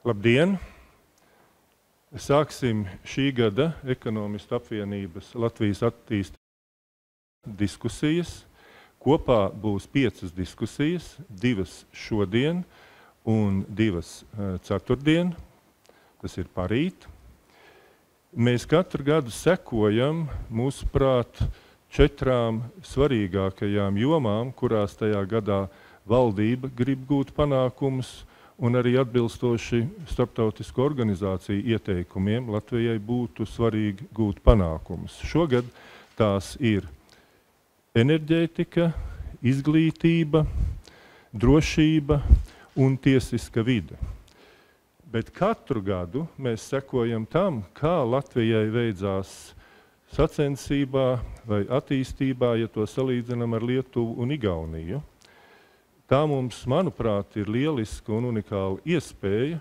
Labdien! Sāksim šī gada Ekonomistu apvienības Latvijas attīstības diskusijas. Kopā būs 5 diskusijas, 2 šodien un 2 ceturtdien. Tas ir parīt. Mēs katru gadu sekojam, mūsuprāt, 4 svarīgākajām jomām, kurās tajā gadā valdība grib gūt panākumus, un arī atbilstoši starptautisko organizāciju ieteikumiem Latvijai būtu svarīgi gūt panākumus. Šogad tās ir enerģētika, izglītība, drošība un tiesiska vide. Bet katru gadu mēs sekojam tam, kā Latvijai veidzās sacensībā vai attīstībā, ja to salīdzinām ar Lietuvu un Igauniju. Tā mums, manuprāt, ir lieliska un unikāla iespēja,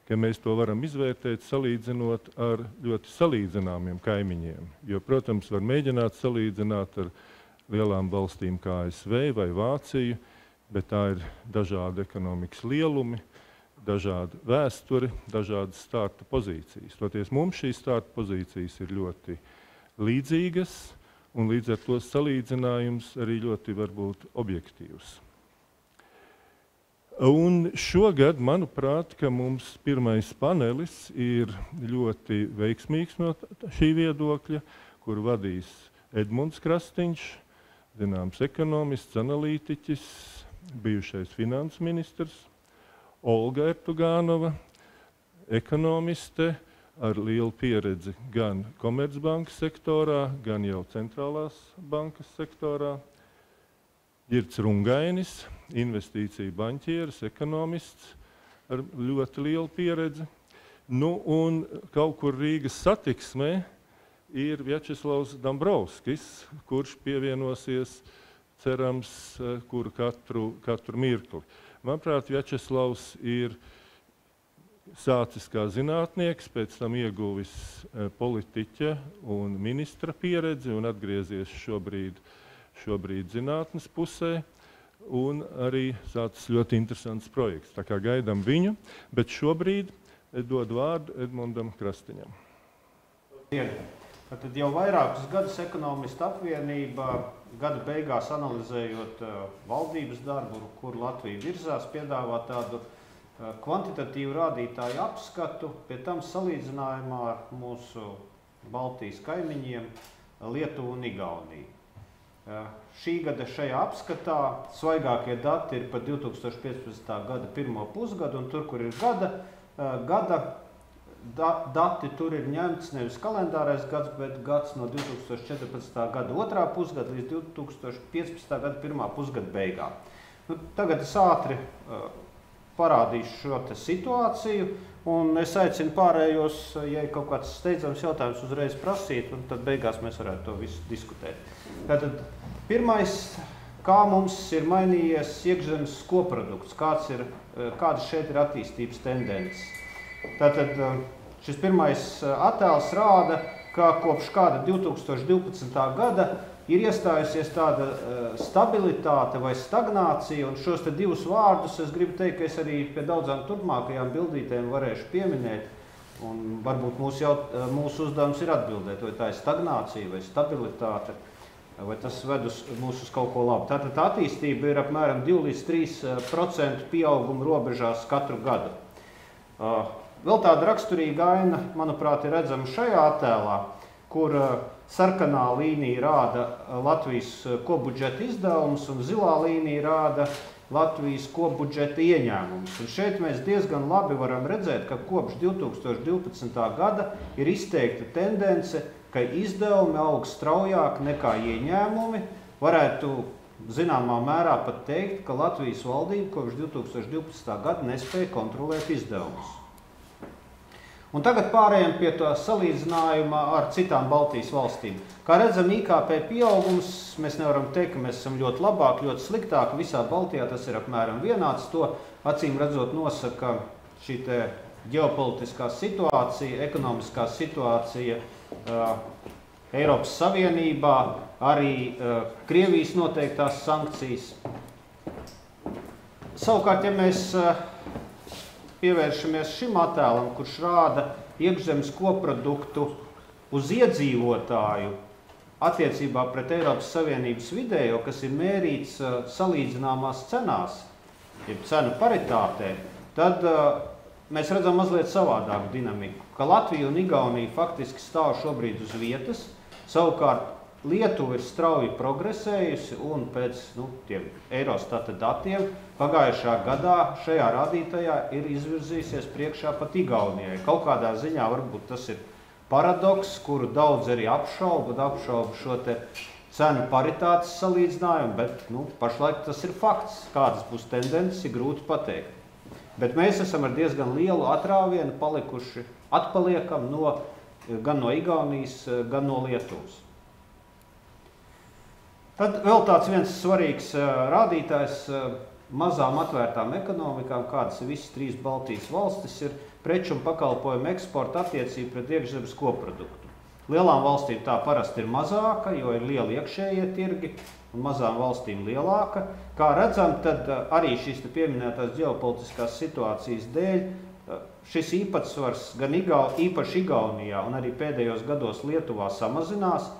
ka mēs to varam izvērtēt, salīdzinot ar ļoti salīdzināmiem kaimiņiem. Jo, protams, var mēģināt salīdzināt ar lielām valstīm kā ASV vai Vāciju, bet tā ir dažādi ekonomikas lielumi, dažāda vēsture, dažādas starta pozīcijas. Toties mums šīs starta pozīcijas ir ļoti līdzīgas, un līdz ar to salīdzinājums arī ļoti varbūt objektīvs. Un šogad, manuprāt, ka mums pirmais panelis ir ļoti veiksmīgs no šī viedokļa, kur vadīs Edmunds Krastiņš, zināms ekonomists, analītiķis, bijušais finansu ministrs, Olga Ertugānova, ekonomiste ar lielu pieredzi gan Komercbankas sektorā, gan jau centrālās bankas sektorā, Girts Rungainis, investīciju baņķieris, ekonomists ar ļoti lielu pieredzi. Nu, un kaut kur Rīgas satiksmē ir Vjačeslavs Dombrovskis, kurš pievienosies, cerams, kuru katru mirkli. Manuprāt, Vjačeslavs ir sācis kā zinātnieks, pēc tam ieguvis politiķa un ministra pieredzi un atgriezies šobrīd zinātnes pusē, un arī sācis ļoti interesants projekts. Tā kā gaidām viņu, bet šobrīd dod vārdu Edmundam Krastiņam. Tad jau vairākus gadus Ekonomistu apvienība gada beigās analizējot valdības darbu, kur Latvija virzās, piedāvā tādu kvantitatīvu rādītāju apskatu, pie tam salīdzinājumā ar mūsu Baltijas kaimiņiem Lietuvu un Igauniju. Šī gada šajā apskatā svaigākie dati ir par 2015. gada pirmo pusgadu, un tur, kur ir gada dati, tur ir ņemts nevis kalendārais gads, bet gads no 2014. gada otrā pusgada līdz 2015. gada pirmā pusgada beigām. Nu, tagad es ātri parādīšu šo te situāciju, un es aicinu pārējos, ja ir kaut kāds steidzams jautājums, uzreiz prasīt, un tad beigās mēs varētu to visu diskutēt. Tātad pirmais, kā mums ir mainījies iekšzemes koprodukts, kādas šeit ir attīstības tendences. Tātad šis pirmais attēls rāda, ka kopš kāda 2012. gada ir iestājusies tāda stabilitāte vai stagnācija, un šos te divus vārdus es gribu teikt, ka es arī pie daudzām turpmākajām bildītēm varēšu pieminēt, un varbūt mūsu uzdevums ir atbildēt, vai tā ir stagnācija vai stabilitāte, vai tas ved mūs uz kaut ko labu. Tātad attīstība ir apmēram 2 līdz 3% pieauguma robežās katru gadu. Vēl tāda raksturīga aina, manuprāt, ir redzama šajā attēlā, kur sarkanā līnija rāda Latvijas kopbudžeta izdevumus un zilā līnija rāda Latvijas kopbudžeta ieņēmumus. Un šeit mēs diezgan labi varam redzēt, ka kopš 2012. gada ir izteikta tendence, ka izdevumi aug straujāk nekā ieņēmumi. Varētu zināmā mērā pat teikt, ka Latvijas valdība kopš 2012. gada nespēja kontrolēt izdevumus. Un tagad pārējām pie tā salīdzinājuma ar citām Baltijas valstīm. Kā redzam, IKP pieaugums, mēs nevaram teikt, ka mēs esam ļoti labāk, ļoti sliktāk. Visā Baltijā tas ir apmēram vienāds. To acīm redzot nosaka šī te ģeopolitiskā situācija, ekonomiskā situācija Eiropas Savienībā, arī Krievijas noteiktās sankcijas. Savukārt, ja mēs pievēršamies šim attēlam, kurš rāda iekšzemes koproduktu uz iedzīvotāju attiecībā pret Eiropas Savienības vidējo, kas ir mērīts salīdzināmās cenās, jeb cenu paritātē, tad mēs redzam mazliet savādāku dinamiku, ka Latvija un Igaunija faktiski stāv šobrīd uz vietas, savukārt Lietuva ir strauji progresējusi un pēc tiem Eurostata datiem pagājušā gadā šajā rādītājā ir izvirzījusies priekšā pat Igaunijai. Kaut kādā ziņā varbūt tas ir paradoks, kuru daudz arī apšauba šo te cenu paritātes salīdzinājumu, bet pašlaik tas ir fakts. Kādas būs tendences, ir grūti pateikt. Bet mēs esam ar diezgan lielu atrāvienu atpaliekam gan no Igaunijas, gan no Lietuvas. Tad vēl tāds viens svarīgs rādītājs mazām atvērtām ekonomikām, kādas ir visas 3 Baltijas valstis, ir preču un pakalpojumu eksporta attiecība pret iekšzemes koproduktu. Lielām valstīm tā parasti ir mazāka, jo ir lieli iekšējie tirgi, un mazām valstīm lielāka. Kā redzam, tad arī šīs pieminētās ģeopolitiskās situācijas dēļ šis īpatsvars gan īpaši Igaunijā un arī pēdējos gados Lietuvā samazinās.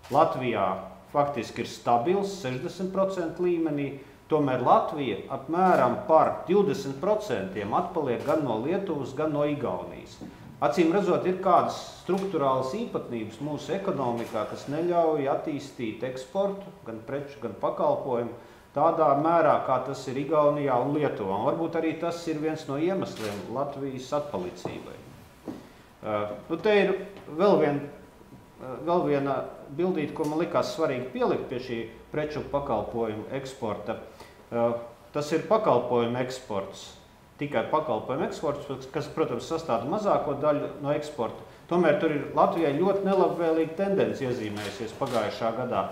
Latvijā faktiski ir stabils 60% līmenī, tomēr Latvija apmēram par 20% atpaliek gan no Lietuvas, gan no Igaunijas. Acīm redzot, ir kādas struktūrālas īpatnības mūsu ekonomikā, kas neļauj attīstīt eksportu, gan preču, gan pakalpojumu, tādā mērā, kā tas ir Igaunijā un Lietuvā. Un varbūt arī tas ir viens no iemesliem Latvijas atpalicībai. Te ir vēl viena bildīte, ko man likās svarīgi pielikt pie šī preču pakalpojumu eksporta. Tas ir pakalpojumu eksports, tikai pakalpojumu eksports, kas, protams, sastāv mazāko daļu no eksporta. Tomēr tur ir Latvijai ļoti nelabvēlīga tendence iezīmējusies pagājušā gadā.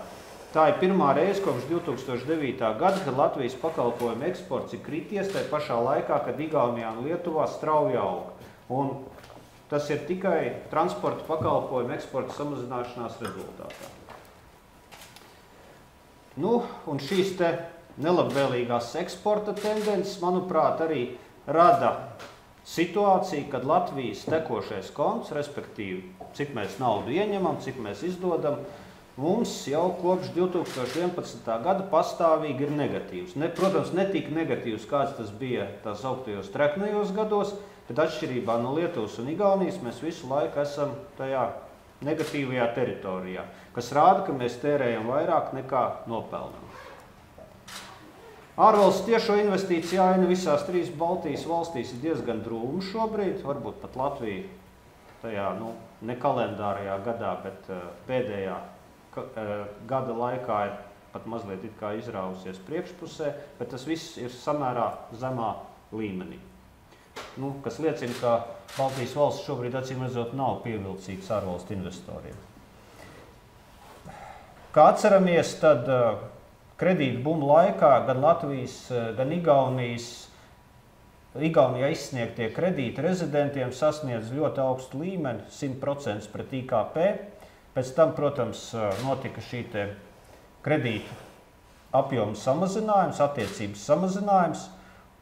Tā ir pirmā reize kopš 2009. gada, kad Latvijas pakalpojumu eksports ir krities tajā pašā laikā, kad Igaunijā un Lietuvā strauji aug. Un tas ir tikai transporta pakalpojumu eksporta samazināšanās rezultātā. Un šīs te nelabvēlīgās eksporta tendences, manuprāt, arī rada situāciju, kad Latvijas tekošais konts, respektīvi, cik mēs naudu ieņemam, cik mēs izdodam, mums jau kopš 2011. gada pastāvīgi ir negatīvs. Protams, ne tik negatīvs, kāds tas bija tās augtajos treknajos gados, bet atšķirībā no Lietuvas un Igaunijas mēs visu laiku esam tajā negatīvajā teritorijā, kas rāda, ka mēs tērējam vairāk nekā nopelnam. Ārvalsts tiešo investīciju aina visās 3 Baltijas valstīs ir diezgan drūma šobrīd, varbūt pat Latvija tajā, ne kalendārajā gadā, bet pēdējā gada laikā ir pat mazliet it kā izrāvusies priekšpusē, bet tas viss ir samērā zemā līmenī. Kas liecina, ka Baltijas valsts šobrīd acīm redzot nav pievilcīgs ārvalstu investoriem. Kā atceramies, tad kredītu buma laikā gan Latvijas, gan Igaunijā izsniegtie kredīti rezidentiem sasniedz ļoti augstu līmeni, 100% pret IKP. Pēc tam, protams, notika šī te kredītu apjoma samazinājums, attiecības samazinājums,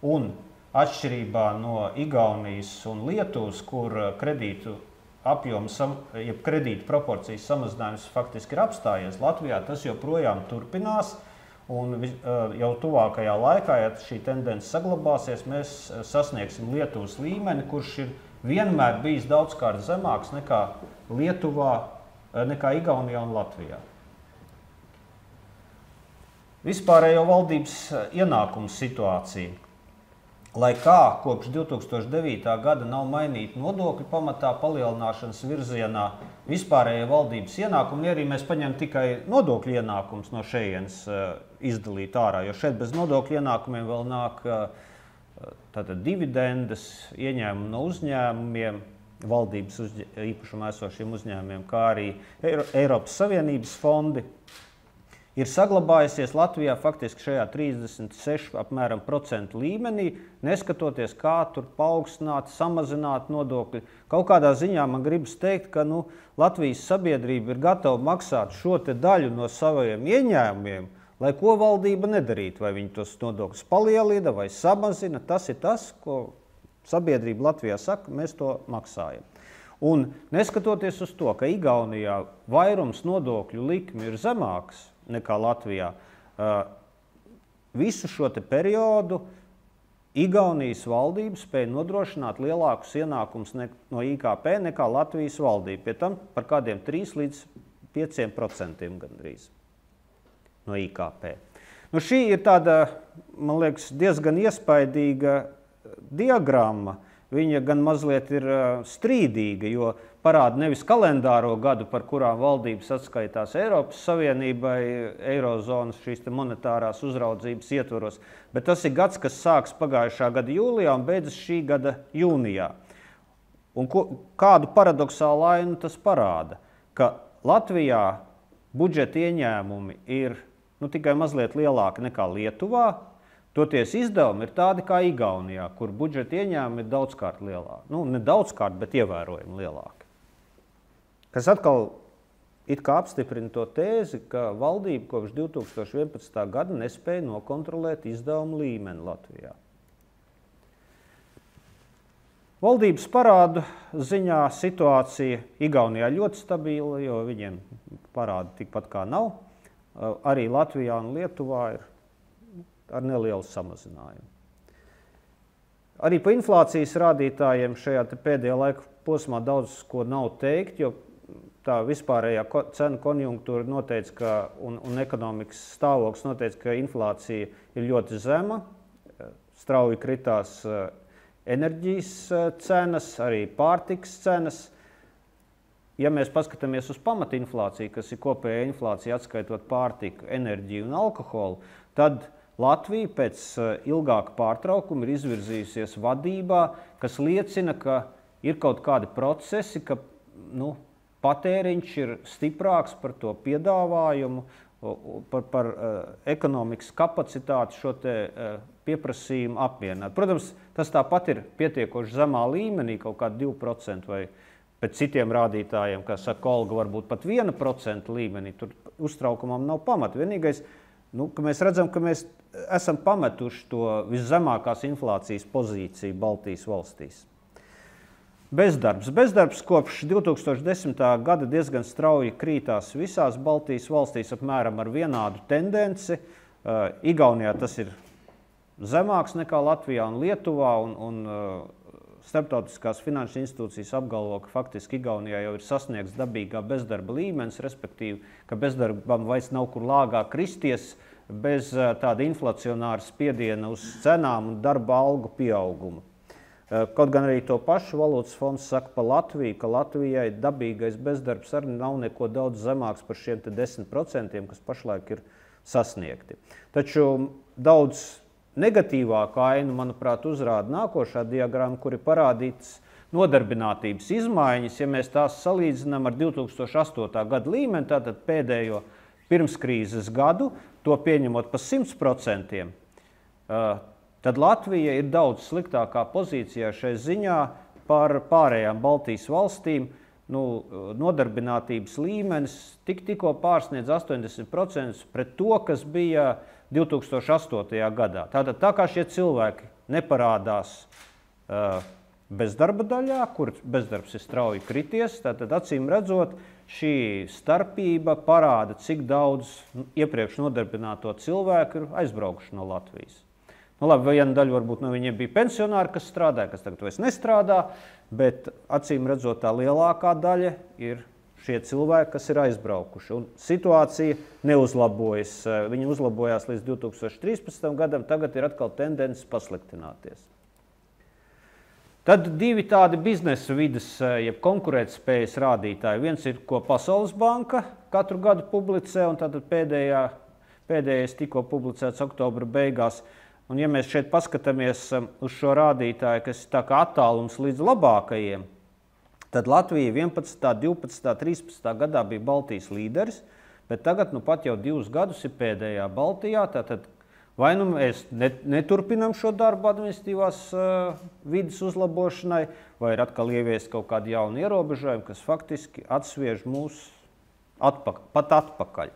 un atšķirībā no Igaunijas un Lietuvas, kur kredītu apjoms, jeb kredītu proporcijas samazinājums faktiski ir apstājies, Latvijā tas joprojām turpinās, un jau tuvākajā laikā, ja šī tendence saglabāsies, mēs sasniegsim Lietuvas līmeni, kurš ir vienmēr bijis daudzkārt zemāks nekā Lietuvā, nekā Igaunijā un Latvijā. Vispārējo valdības ienākumu situācija. Lai kā kopš 2009. gada nav mainīta nodokļu pamatā palielināšanas virzienā, vispārējie valdības ienākumi, ja arī mēs paņem tikai nodokļu ienākums no šejienes izdalīt ārā, jo šeit bez nodokļu ienākumiem vēl nāk tātad dividendes, ieņēmumi no uzņēmumiem, valdības īpašumā esošiem uzņēmumiem, kā arī Eiropas Savienības fondi, ir saglabājusies Latvijā faktiski šajā 36% līmenī, neskatoties, kā tur paaugstināt, samazināt nodokļi. Kaut kādā ziņā man gribas teikt, ka Latvijas sabiedrība ir gatava maksāt šo te daļu no saviem ieņēmumiem, lai ko valdība nedarītu, vai viņi tos nodokļus palielina vai samazina. Tas ir tas, ko sabiedrība Latvijā saka, mēs to maksājam. Un neskatoties uz to, ka Igaunijā vairums nodokļu likmi ir zemāks nekā Latvijā, visu šo te periodu Igaunijas valdība spēja nodrošināt lielākus ienākumus no IKP nekā Latvijas valdība, pie tam par kādiem 3 līdz 5% gandrīz no IKP. Šī ir tāda, man liekas, diezgan iespaidīga diagramma. Viņa gan mazliet ir strīdīga, jo parāda nevis kalendāro gadu, par kurām valdības atskaitās Eiropas Savienībai, Eirozonas šīs te monetārās uzraudzības ietvaros, bet tas ir gads, kas sāks pagājušā gada jūlijā un beidzas šī gada jūnijā. Un kādu paradoksālu ainu tas parāda? Ka Latvijā budžeta ieņēmumi ir tikai mazliet lielāki nekā Lietuvā, toties izdevumi ir tādi kā Igaunijā, kur budžeta ieņēmumi ir daudzkārt lielāki. Ne daudzkārt, bet ievērojami lielāki. Kas atkal it kā apstiprina to tēzi, ka valdība kopš 2011. gada nespēja nokontrolēt izdevumu līmeni Latvijā. Valdības parādu ziņā situācija Igaunijā ļoti stabila, jo viņiem parādi tikpat kā nav. Arī Latvijā un Lietuvā ir ar nelielu samazinājumu. Arī pa inflācijas rādītājiem šajā pēdējā laika posmā daudz ko nav teikt, jo tā vispārējā cenu konjunktūra noteica, un ekonomikas stāvoklis noteica, ka inflācija ir ļoti zema, strauji kritās enerģijas cenas, arī pārtikas cenas. Ja mēs paskatāmies uz pamatinflāciju, kas ir kopējā inflācija atskaitot pārtiku, enerģiju un alkoholu, tad Latvija pēc ilgāka pārtraukuma ir izvirzījusies vadībā, kas liecina, ka ir kaut kādi procesi, ka patēriņš ir stiprāks par to piedāvājumu, par ekonomikas kapacitāti šo te pieprasījumu apmierināt. Protams, tas tāpat ir pietiekoši zemā līmenī, kaut kā 2% vai pēc citiem rādītājiem, kā saka Olga, varbūt pat 1% līmenī. Tur uztraukumam nav pamata. Vienīgais, ka mēs redzam, ka mēs esam pametuši to viszemākās inflācijas pozīciju Baltijas valstīs. Bezdarbs kopš 2010. gada diezgan strauji krītās visās Baltijas valstīs apmēram ar vienādu tendenci. Igaunijā tas ir zemāks nekā Latvijā un Lietuvā, un starptautiskās finanšu institūcijas apgalvo, ka faktiski Igaunijā jau ir sasniegts dabīgā bezdarba līmenis, respektīvi, ka bezdarbam vairs nav kur lāgā kristies bez tāda inflacionāra spiediena uz cenām un darba algu pieaugumu. Kaut gan arī to pašu valūtas fonds saka par Latviju, ka Latvijai dabīgais bezdarbs arī nav neko daudz zemāks par šiem 10%, kas pašlaik ir sasniegti. Taču daudz negatīvāku ainu, manuprāt, uzrāda nākošā diagramma, kur ir parādītas nodarbinātības izmaiņas. Ja mēs tās salīdzinām ar 2008. gada līmeni, tātad pēdējo pirmskrīzes gadu, to pieņemot pa 100%, tad Latvija ir daudz sliktākā pozīcijā šai ziņā par pārējām Baltijas valstīm. Nodarbinātības līmenis tikko pārsniedz 80% pret to, kas bija 2008. gadā. Tātad tā kā šie cilvēki neparādās bezdarba daļā, kur bezdarbs ir strauji krities, tātad acīm redzot, šī starpība parāda, cik daudz iepriekš nodarbināto cilvēku ir aizbraukuši no Latvijas. Labi, viena daļa varbūt no viņiem bija pensionāri, kas strādāja, kas tagad vairs nestrādā, bet acīm redzot tā lielākā daļa ir šie cilvēki, kas ir aizbraukuši. Un situācija neuzlabojas. Viņa uzlabojās līdz 2013. gadam, tagad ir atkal tendence pasliktināties. Tad divi tādi biznesa vides, jeb konkurētspējas rādītāji. Viens ir, ko Pasaules banka katru gadu publicē, un tātad pēdējais tikko publicēts oktobra beigās. Un ja mēs šeit paskatāmies uz šo rādītāju, kas ir tā kā attālums līdz labākajiem, Tad Latvija 11., 12., 13. gadā bija Baltijas līderis, bet tagad pat jau 2 gadus ir pēdējā Baltijā. Tātad vai nu mēs neturpinām šo darbu administratīvās vides uzlabošanai, vai ir atkal ieviest kaut kādi jauni ierobežojumi, kas faktiski atsviež mūs pat atpakaļ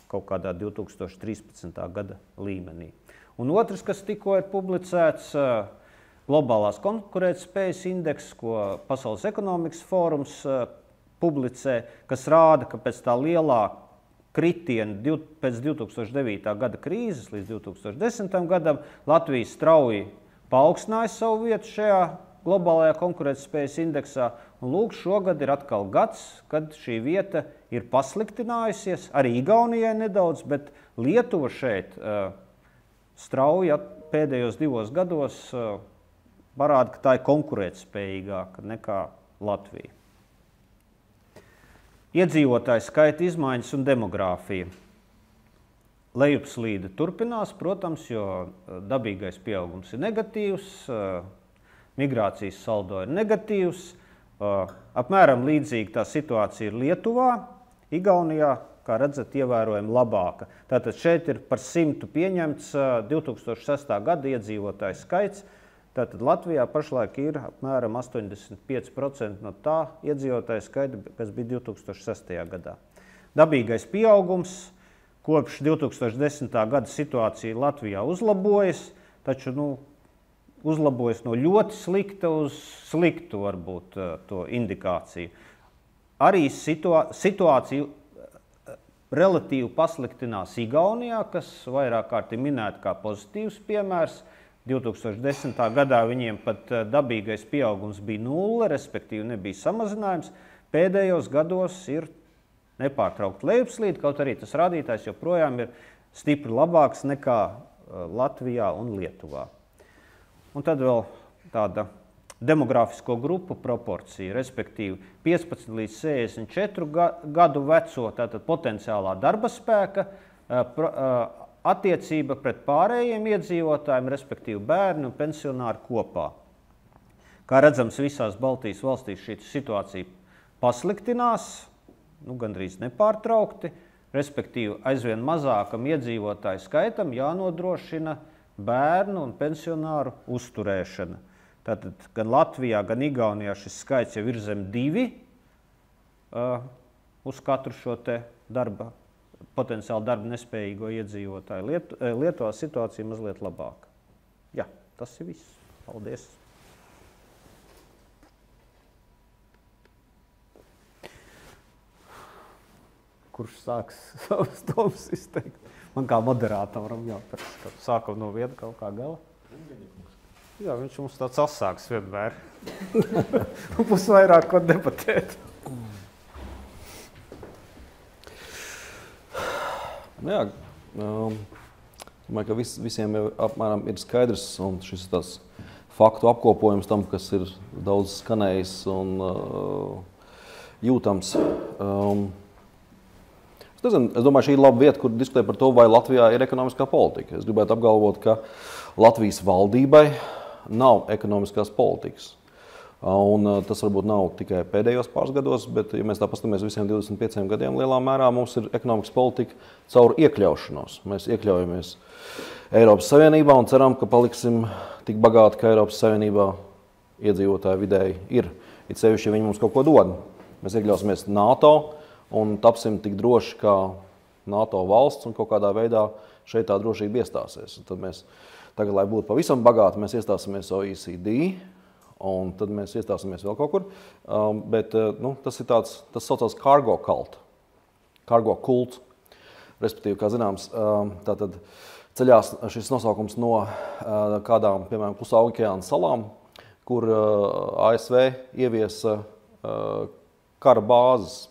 kaut kādā 2013. gada līmenī. Un otrs, kas tikko ir publicēts, globālās konkurētspējas indeks, ko Pasaules ekonomikas fórums publicē, kas rāda, ka pēc tā lielā kritiena pēc 2009. gada krīzes līdz 2010. gadam Latvija strauji paaugstināja savu vietu šajā globālajā konkurētspējas indeksā. Un lūk, šogad ir atkal gads, kad šī vieta ir pasliktinājusies, arī Igaunijai nedaudz, bet Lietuva šeit strauji pēdējos 2 gados parāda, ka tā ir konkurētspējīgāka nekā Latvija. Iedzīvotāju skaita izmaiņas un demogrāfija. Lejupslīde turpinās, protams, jo dabīgais pieaugums ir negatīvs, migrācijas saldo ir negatīvs. Apmēram līdzīgi tā situācija ir Lietuvā, Igaunijā, kā redzat, ievērojami labāka. Tātad šeit ir par 100 pieņemts 2006. gada iedzīvotāju skaits. Tātad Latvijā pašlaik ir apmēram 85% no tā iedzīvotāju skaita, kas bija 2006. gadā. Dabīgais pieaugums kopš 2010. gada situācija Latvijā uzlabojas, taču uzlabojas no ļoti slikta uz sliktu varbūt to indikāciju. Arī situācija relatīvi pasliktinās Igaunijā, kas vairāk kārt ir minēta kā pozitīvs piemērs. 2010. gadā viņiem pat dabīgais pieaugums bija 0, respektīvi nebija samazinājums. Pēdējos gados ir nepārtraukti lejupslīde, kaut arī tas rādītājs joprojām ir stipri labāks nekā Latvijā un Lietuvā. Un tad vēl tāda demografisko grupu proporcija, respektīvi 15 līdz 64 gadu veco, tātad potenciālā darba spēka, attiecība pret pārējiem iedzīvotājiem, respektīvi bērni un pensionāri kopā. Kā redzams, visās Baltijas valstīs šī situācija pasliktinās, gandrīz nepārtraukti, respektīvi aizvien mazākam iedzīvotāju skaitam jānodrošina bērnu un pensionāru uzturēšana. Tātad gan Latvijā, gan Igaunijā šis skaits jau ir zem 2 uz katru šo te potenciāli darba nespējīgo iedzīvotāju. Lietuvā situācija mazliet labāka. Jā, tas ir viss. Paldies! Kurš sāks savus domas izteikt? Man kā moderātoram jāpēc sākam no viena kaut kā gala. Jā, viņš mums tāds asāks vienmēr. Būs vairāk ko debatēt. Jā, domāju, ka visiem apmēram ir skaidrs, un šis ir tās faktu apkopojums tam, kas ir daudz skanējis un jūtams. Es domāju, šī ir laba vieta, kur diskutēt par to, vai Latvijā ir ekonomiskā politika. Es gribētu apgalvot, ka Latvijas valdībai nav ekonomiskās politikas. Un tas varbūt nav tikai pēdējos pāris gados, bet, ja mēs tā paskatāmies visiem 25 gadiem, lielā mērā mums ir ekonomikas politika caur iekļaušanos. Mēs iekļaujamies Eiropas Savienībā un ceram, ka paliksim tik bagāti, ka Eiropas Savienībā iedzīvotāji vidēji ir. It sevišķi, ja viņi mums kaut ko dod. Mēs iekļausimies NATO un tapsim tik droši, kā NATO valsts un kaut kādā veidā šeit tā drošība iestāsies. Un tad mēs, tagad, lai būtu pavisam bagāti, mēs iestāsimies OECD, un tad mēs iestāsimies vēl kaut kur. Bet tas ir tāds, tas saucās cargo cult, cargo kult. Respektīvi, kā zināms, tātad ceļās šis nosaukums no kādām, piemēram, Klusā okeāna salām, kur ASV ieviesa kara bāzes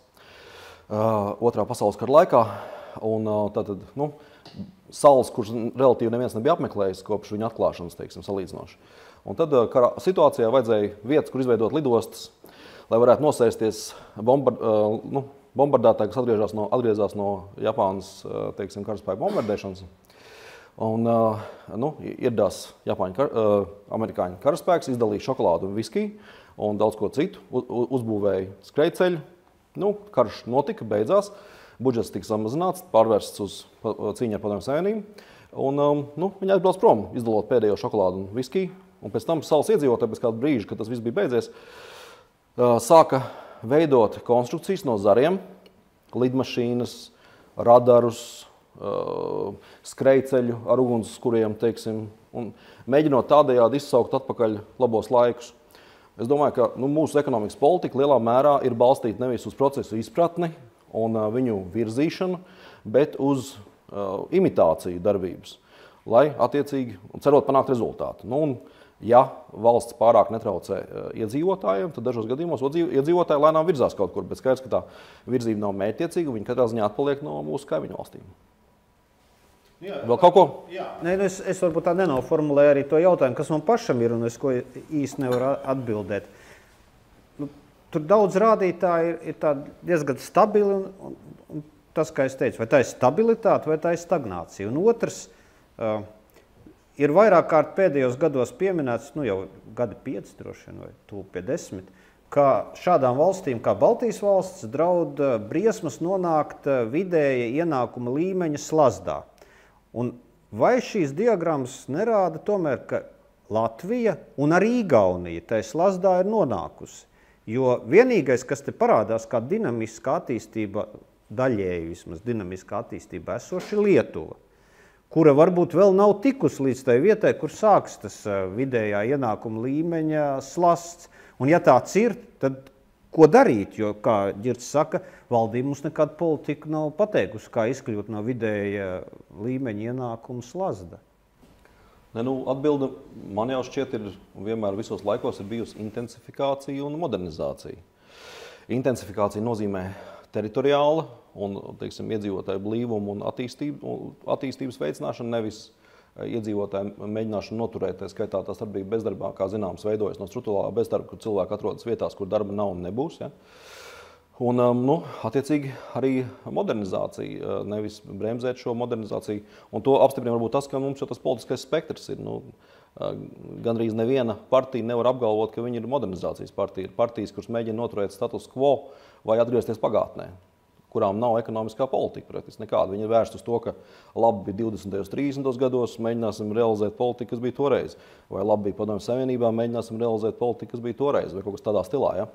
Otrā pasaules kara laikā. Un tātad, salas, kuras relatīvi neviens nebija apmeklējis kopš viņa atklāšanas, teiksim, salīdzinoši. Un tad kara situācijā vajadzēja vietas, kur izveidot lidostas, lai varētu nosēsties bombardētāji, kas atgriezās no Japānas, teiksim, karaspēku bombardēšanas. Un, ieradās amerikāņu karaspēks, izdalīja šokolādu un viskiju un daudz ko citu, uzbūvēja skrejceļu. Karš notika, beidzās, budžets tika samazināts, pārvērsts uz cīņu ar Padomju Savienību. Un, viņi aizbrauc prom, izdalot pēdējo šokolādu un viskiju. Un pēc tam salas iedzīvotāji, pēc kāda brīža, kad tas viss bija beidzies, sāka veidot konstrukcijas no zariem, lidmašīnas, radarus, skrejceļu ar ugunsskuriem, teiksim, un mēģinot tādējādi izsaukt atpakaļ labos laikus. Es domāju, ka mūsu ekonomikas politika lielā mērā ir balstīta nevis uz procesu izpratni un viņu virzīšanu, bet uz imitāciju darbības, lai attiecīgi cerot panākt rezultātu. Ja valsts pārāk netraucē iedzīvotājiem, tad dažos gadījumos iedzīvotāji lēnām virzās kaut kur, bet skaidrs, ka tā virzība nav mērķtiecīga, viņi katrā ziņā atpaliek no mūsu kaimiņu valstīm. Vēl kaut ko? Nē, es varbūt tā nenoformulēju arī to jautājumu, kas man pašam ir un es ko īsti nevaru atbildēt. Tur daudz rādītāji ir diezgan stabili un tas, kā es teicu, vai tā ir stabilitāte vai tā ir stagnācija. Un otrs, ir vairāk kārt pēdējos gados pieminēts, jau gadi 5 droši vien vai tuvu pie 10, ka šādām valstīm kā Baltijas valsts draud briesmas nonākt vidēja ienākuma līmeņa slazdā. Un vai šīs diagrammas nerāda tomēr, ka Latvija un arī Igaunija tai slazdā ir nonākusi? Jo vienīgais, kas te parādās kā dinamiska attīstība, daļēji vismaz dinamiska attīstība esoši Lietuva, kura varbūt vēl nav tikusi līdz tai vietai, kur sāks tas vidējā ienākuma līmeņa slazds. Un ja tāds ir, tad ko darīt? Jo, kā Ģirds saka, valdība mums nekādu politiku nav pateikusi, kā izkļūt no vidēja līmeņa ienākuma slazda. Atbilde man jau šķiet ir, un vienmēr visos laikos ir bijusi intensifikācija un modernizācija. Intensifikācija nozīmē teritoriāla un, teiksim, iedzīvotāju blīvumu un attīstības veicināšanu, nevis iedzīvotāju mēģināšanu noturēt, tā skaitā tā starpība bezdarbā, kā zināms, veidojas no struktūrālā bezdarba, kur cilvēki atrodas vietās, kur darba nav un nebūs. Ja? Un, attiecīgi, arī modernizācija, nevis bremzēt šo modernizāciju. Un to apstiprina varbūt tas, ka mums jau tas politiskais spektrs ir. Gandrīz neviena partija nevar apgalvot, ka viņi ir modernizācijas partija. Ir partijas, kuras mēģina noturēt status quo vai atgriezties pagātnē, kurām nav ekonomiskā politika praktiski nekāda. Viņi ir vērsti uz to, ka labi bija 20. un 30. gados, mēģināsim realizēt politiku, kas bija toreiz. Vai labi bija Padomju Savienībā, mēģināsim realizēt politiku, kas bija toreiz, vai kaut kas tādā stilā. Ja?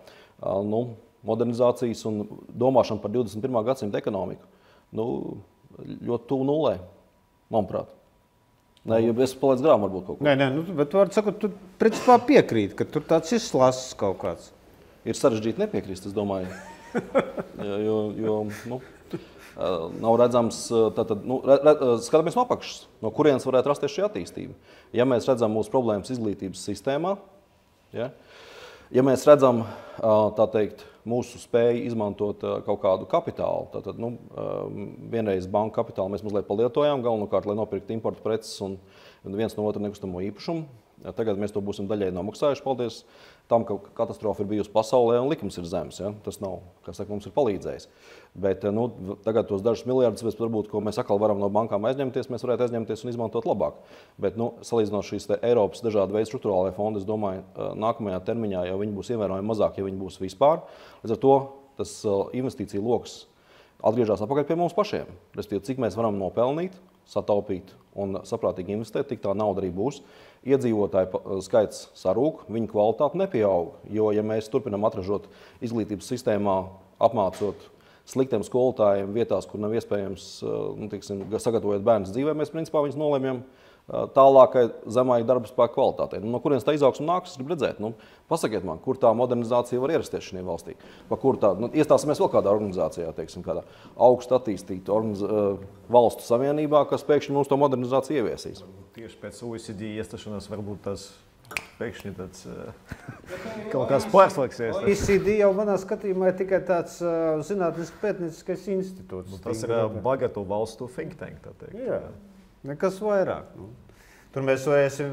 Modernizācijas un domāšana par 21. gadsimta ekonomiku ļoti tuvu nulē, manuprāt. Es palaidu grām varbūt kaut ko. Nē, bet tu vari sakot, tu principā piekrīt, ka tur tāds izslasts kaut kāds. Ir sarežģīti nepiekrist, es domāju. Jo nav redzams, skatāmies no apakšas, no kurienes varētu rasties šī attīstība. Ja mēs redzam mūsu problēmas izglītības sistēmā, ja mēs redzam, tā teikt, mūsu spēju izmantot kaut kādu kapitālu, tātad, vienreiz banku kapitālu mēs mazliet palietojām, galvenokārt, lai nopirktu importu preces un viens no otra nekustamo īpašumu. Tagad mēs to būsim daļēji nomaksājuši, paldies tam, ka katastrofa ir bijusi pasaulē un likums ir zems. Ja? Tas nav, kā saka, mums ir palīdzējis. Bet tagad tos dažus miljardus, varbūt, ko mēs atkal varam no bankām aizņemties, mēs varētu aizņemties un izmantot labāk. Bet, salīdzinot šīs Eiropas dažādu veidu struktūrālajie fondi, es domāju, nākamajā termiņā jau viņi būs ievērojami mazāk, ja viņi būs vispār. Līdz ar to tas investīcija loks atgriežas atpakaļ pie mums pašiem. Respektīvi, cik mēs varam nopelnīt, sataupīt un saprātīgi investēt, tik tā nauda arī būs. Iedzīvotāju skaits sarūk, viņu kvalitāte nepieaug, jo, ja mēs turpinām atražot izglītības sistēmā, apmācot sliktiem skolotājiem vietās, kur nav iespējams, sagatavot bērnus dzīvē, mēs principā viņus nolēmjam tālākai zemai darba spēka kvalitātei. No kurienes tā izaugsme nāks, es gribu redzēt. Pasakiet man, kur tā modernizācija var ierasties šajā valstī. Pa kur tā, iestāsimies vēl kādā organizācijā, kādā augstu attīstītu valstu savienībā, kas pēkšņi mums to modernizāciju ieviesīs. Tieši pēc OECD iestāšanās varbūt tas pēkšņi tāds kaut kāds pārslēgsies. OECD jau manā skatījumā ir tikai tāds zinātnisks pētnieciskais institūts. Tas ir bagātu valstu think tank, tā teikt. Jā. Nekas vairāk. Tur mēs varēsim,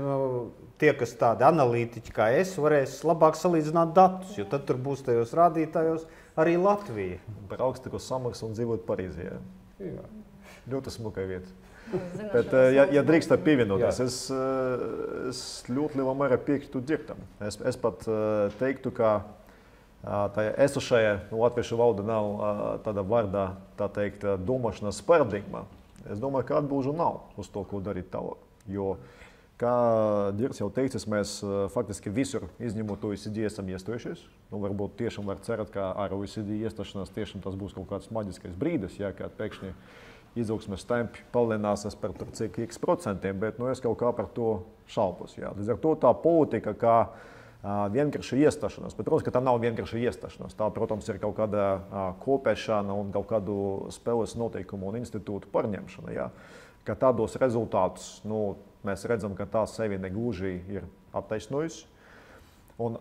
tie, kas tādi analītiķi kā es, varēs labāk salīdzināt datus, jo tad tur būs tajos rādītājos arī Latvija. Brauks tik uz Samars un dzīvot Parīzē. Jā. Ļoti smuka vieta. Bet, ja drīkst pievienoties, es ļoti lielā mērā piekrītu Dirktam. Es pat teiktu, ka tā esošajā latviešu valoda nav tāda vārdā, tā teikt, domāšanas paradigma. Es domāju, ka atbilžu nav uz to, ko darīt tālāk. Jo, kā Dirks jau teicis, mēs faktiski visur izņemot OECD esam iestojušies. Varbūt tiešām var cerēt, ka ar OECD iestāšanās tiešām tas būs kaut kāds maģiskais brīdis, ja, kad pēkšņi izaugsmes tempi palielināsies par cik x procentiem, bet es kaut kā par to šaubos. Ja. Līdz ar to tā politika, kā vienkārši iestāšanās, bet, protams, ka tā nav vienkārši iestāšanās. Tā, protams, ir kaut kāda kopēšana un kaut kādu spēles noteikumu un institūtu pārņemšana. Ja. Ka tādos rezultātus mēs redzam, ka tā sevi negluži ir attaisnojusi. Un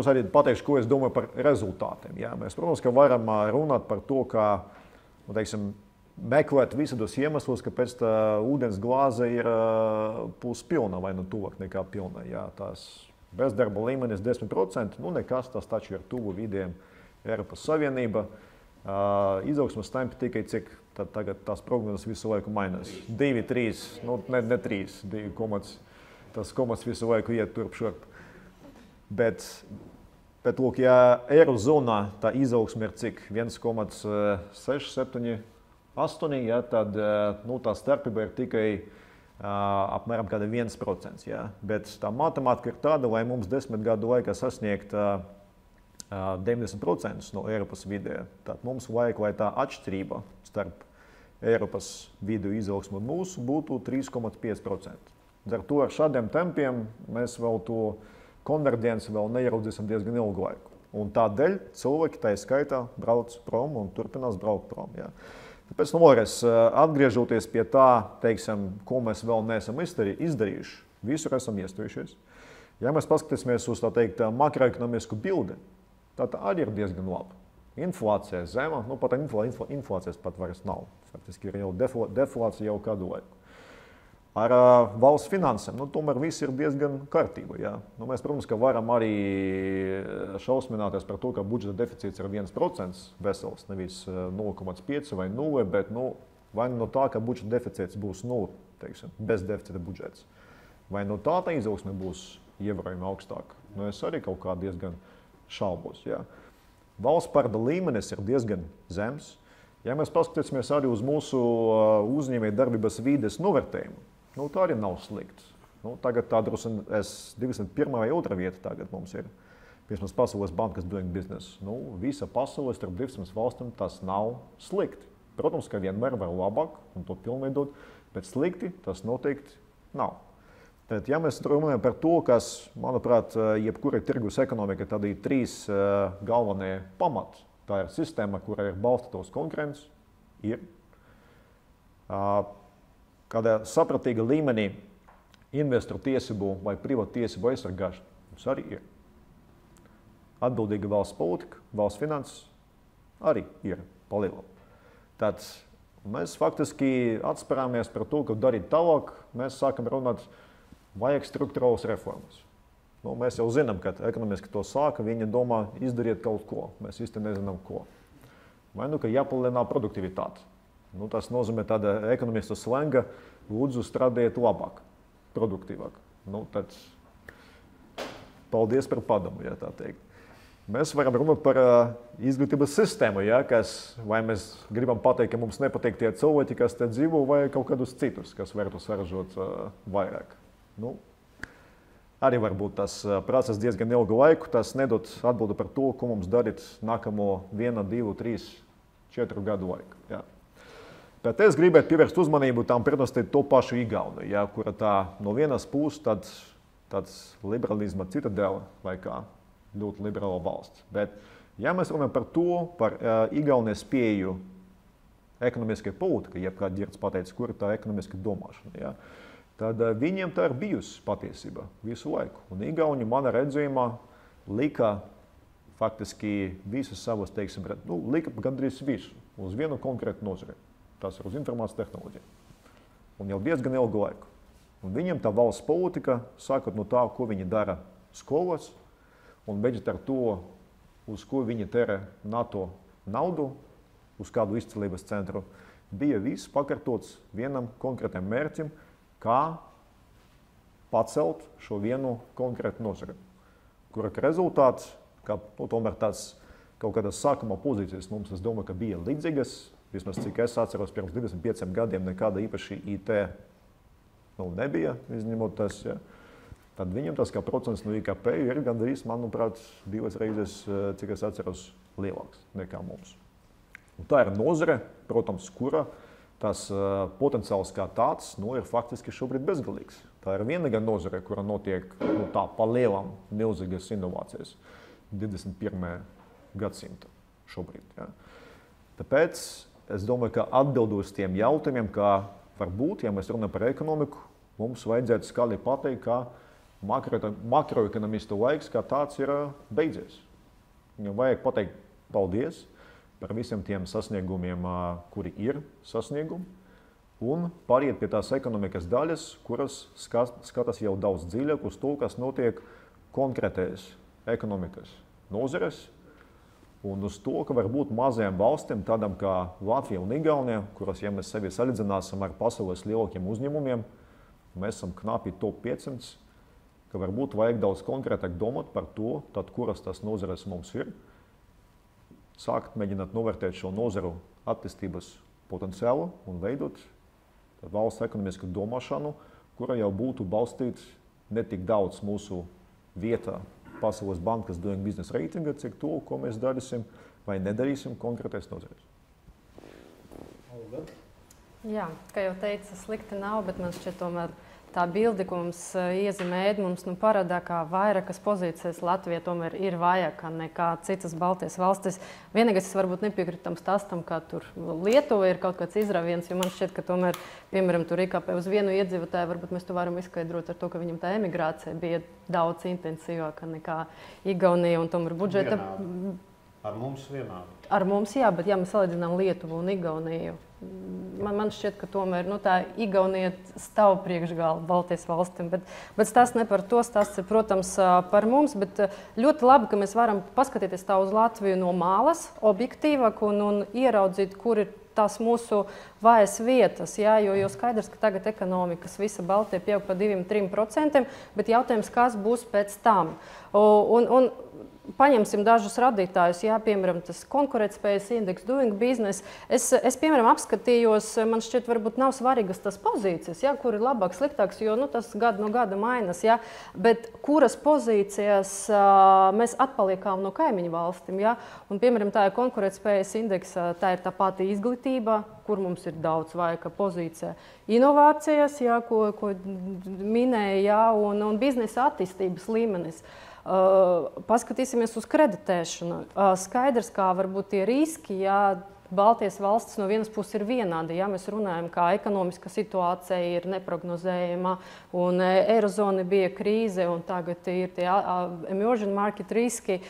es arī pateikšu, ko es domāju par rezultātiem. Ja. Mēs, protams, ka varam runāt par to, ka, teiksim, meklēt visādos iemeslus, kāpēc tā ūdens glāze ir puspilna vai tuvāk nekā pilna. Ja. Tās bezdarba līmenis 10%, nekas, tas taču ir tuvu vidiem Eiropas Savienība. Izaugsmes tempi tikai cik, tad tagad tās prognozes visu laiku mainās. 2, 3, ne 3, 2, tas komats visu laiku iet turp šurp. Bet lūk, ja Eirozonā tā izaugsme ir cik 1,6, 7, 8, ja, tad tā starpība ir tikai apmēram 1%. Ja. Bet tā matemātika ir tāda, lai mums 10 gadu laikā sasniegt 90% no Eiropas vidē. Tad mums vajag, lai tā atšķirība starp Eiropas vidu izaugsmu un mūsu būtu 3,5%. Ar to ar šādiem tempiem mēs vēl to konverģenci vēl neieraudzīsim diezgan ilgu laiku. Un tādēļ cilvēki tā skaitā brauc prom un turpinās braukt prom. Ja. Tāpēc, vēlreiz, atgriežoties pie tā, teiksim, ko mēs vēl neesam izdarījuši, visur esam iestojušies. Ja mēs paskatīsimies uz tā teikt makroekonomisku bildi, tā arī ir diezgan laba. Inflācija zema, pat inflācijas pat vairs nav. Faktiski ir jau deflācija jau kādu laiku. Ar valsts finansēm, tomēr viss ir diezgan kārtība. Ja? Mēs, protams, ka varam arī šausmināties par to, ka budžeta deficīts ir 1% vesels, nevis 0,5 vai 0, bet vai no tā, ka budžeta deficīts būs 0, teiksim, bez deficita budžets. Vai no tā izaugsme būs ievērojami augstāka. Es arī kaut kā diezgan šaubos. Ja? Valsts parāda līmenis ir diezgan zems. Ja mēs paskatīsimies arī uz mūsu uzņēmēju darbības vides novērtējumu, tā arī nav slikts. Tagad tā drusku 21. vai 2. vieta tagad mums ir. Pirms Pasaules bankas doing business. Visa pasaules starp 200 valstīm tas nav slikti. Protams, ka vienmēr var labāk un to pilnveidot, bet slikti tas noteikti nav. Tad, ja mēs runājam par to, kas, manuprāt, jebkurai tirgus ekonomika, tad ir 3 galvenie pamati. Tā ir sistēma, kura ir balstīta uz konkurenci, ir kādā sapratīga līmenī investoru tiesību vai privātu tiesību aizsargāšana. Mums arī ir. Atbildīga valsts politika, valsts finanses arī ir palielināta. Tad mēs faktiski atspērāmies par to, ka darīt tālāk, mēs sākam runāt, vajag struktūrālas reformas. Mēs jau zinām, ka ekonomiski to sāka, viņi domā izdariet kaut ko, mēs īsti nezinām ko. Vai ka jāpalielina produktivitāte. Tas nozīmē tāda ekonomista slenga, lūdzu strādājiet labāk, produktīvāk. Tad paldies par padomu, ja tā teikt. Mēs varam runāt par izglītības sistēmu, ja, vai mēs gribam pateikt, ka mums nepatīk tie cilvēki, kas te dzīvo, vai kaut kādus citus, kas varētu saražot vairāk. Arī varbūt tas prasās diezgan ilgu laiku, tas nedod atbildi par to, ko mums darīt nākamo 1, 2, 3, 4 gadu laiku. Ja. Bet es gribētu pievērst uzmanību tam pretnostīt to pašu Igauniju, ja, kura tā no vienas puses tāds liberalizma citadela vai kā ļoti liberāla valsts. Bet, ja mēs runājam par to, par Igaunijas pieeju ekonomiskai politikai, jeb kā Dirks pateica, kur ir tā ekonomiska domāšana, ja, tad viņiem tā ir bijusi patiesība visu laiku. Un Igauni mana redzējumā lika faktiski visus savus, teiksim, lika gandrīz visu uz vienu konkrētu nozari. Tas ir uz informācijas tehnoloģiju. Un jau diezgan ilgu laiku. Un viņiem tā valsts politika, sākot no tā, ko viņi dara skolas, un beidzot ar to, uz ko viņi tērē NATO naudu, uz kādu izcilības centru, bija viss pakartots vienam konkrētam mērķim, kā pacelt šo vienu konkrētu nozari, kura rezultāts, kā tomēr tāds kaut kādas sākuma pozīcijas mums, es domāju, ka bija līdzīgas, vismaz cik es atceros, pirms 25 gadiem nekāda īpaši IT nebija, izņemot tas, ja. Tad viņam tas kā procents no IKP ir gandrīz, manuprāt, 2 reizes, cik es atceros, lielāks nekā mums. Un tā ir nozare, protams, kura tas potenciāls kā tāds ir faktiski šobrīd bezgalīgs. Tā ir vienīgā nozare, kura notiek tā pa lielam milzīgas inovācijas 21. gadsimta šobrīd. Ja. Tāpēc es domāju, ka atbildot uz tiem jautājumiem, kā varbūt, ja mēs runājam par ekonomiku, mums vajadzētu skaļi pateikt, ka makroekonomistu laiks kā tāds ir beidzies. Viņam vajag pateikt paldies par visiem tiem sasniegumiem, kuri ir sasniegumi, un pāriet pie tās ekonomikas daļas, kuras skatās jau daudz dziļāk uz to, kas notiek konkrētais ekonomikas nozares, un uz to, ka varbūt mazajām valstīm, tādām kā Latvija un Igaunija, kuras, ja mēs sevi salīdzināsim ar pasaules lielākiem uzņēmumiem, mēs esam knapi top 500, ka varbūt vajag daudz konkrētāk domāt par to, tad kuras tas nozares mums ir, sākt mēģināt novērtēt šo nozaru attīstības potenciālu un veidot valsts ekonomisku domāšanu, kura jau būtu balstīta ne tik daudz mūsu vietā Pasaules bankas Doing Business reitinga, cik to, ko mēs darīsim vai nedarīsim konkrētais nozares. Jā, kā jau teica, slikti nav, bet man šķiet tomēr tā bilde, ko mums iezīmē Edmunds, parādā, kā vairākas pozīcijas Latvija tomēr ir vājāka nekā citas Baltijas valstis. Vienīgais, es varbūt nepiekrītu tam stāstam, kā tur Lietuva ir kaut kāds izrāviens, jo man šķiet, ka tomēr, piemēram, tur IKP uz vienu iedzīvotāju, varbūt mēs to varam izskaidrot ar to, ka viņam tā emigrācija bija daudz intensīvāka nekā Igaunija un tomēr budžeta. Vienādi. Ar mums vienādi. Ar mums, jā, bet ja mēs salīdzinām Lietuvu un Igauniju, man šķiet, ka tomēr tā Igaunija stāv priekšgalā Baltijas valstīm, bet stāsts ne par to, stāsts ir, protams, par mums, bet ļoti labi, ka mēs varam paskatīties tā uz Latviju no malas, objektīvāk un ieraudzīt, kur ir tās mūsu vājas vietas, jā, jo skaidrs, ka tagad ekonomikas visa Baltija pieaug pa 2–3%, bet jautājums, kas būs pēc tam. Un paņemsim dažus radītājus, jā, piemēram, tas konkurētspējas indeks, Doing Business. Es piemēram, apskatījos, man šķiet, varbūt nav svarīgas tas pozīcijas, jā, kur ir labāks, sliktāks, jo tas gadu no gada mainas, jā, bet kuras pozīcijas mēs atpaliekām no kaimiņu valstīm, jā, un, piemēram, tā ir konkurētspējas indeks, tā ir tā pati izglītība, kur mums ir daudz vajaka pozīcija. Inovācijas, jā, ko minēja, jā, un biznesa attīstības līmenis. Paskatīsimies uz kreditēšanu. Skaidrs, kā varbūt tie riski, ja Baltijas valstis no vienas puses ir vienādi, ja mēs runājam, kā ekonomiska situācija ir neprognozējama, un Eirozona bija krīze, un tagad ir tie emerging market riski,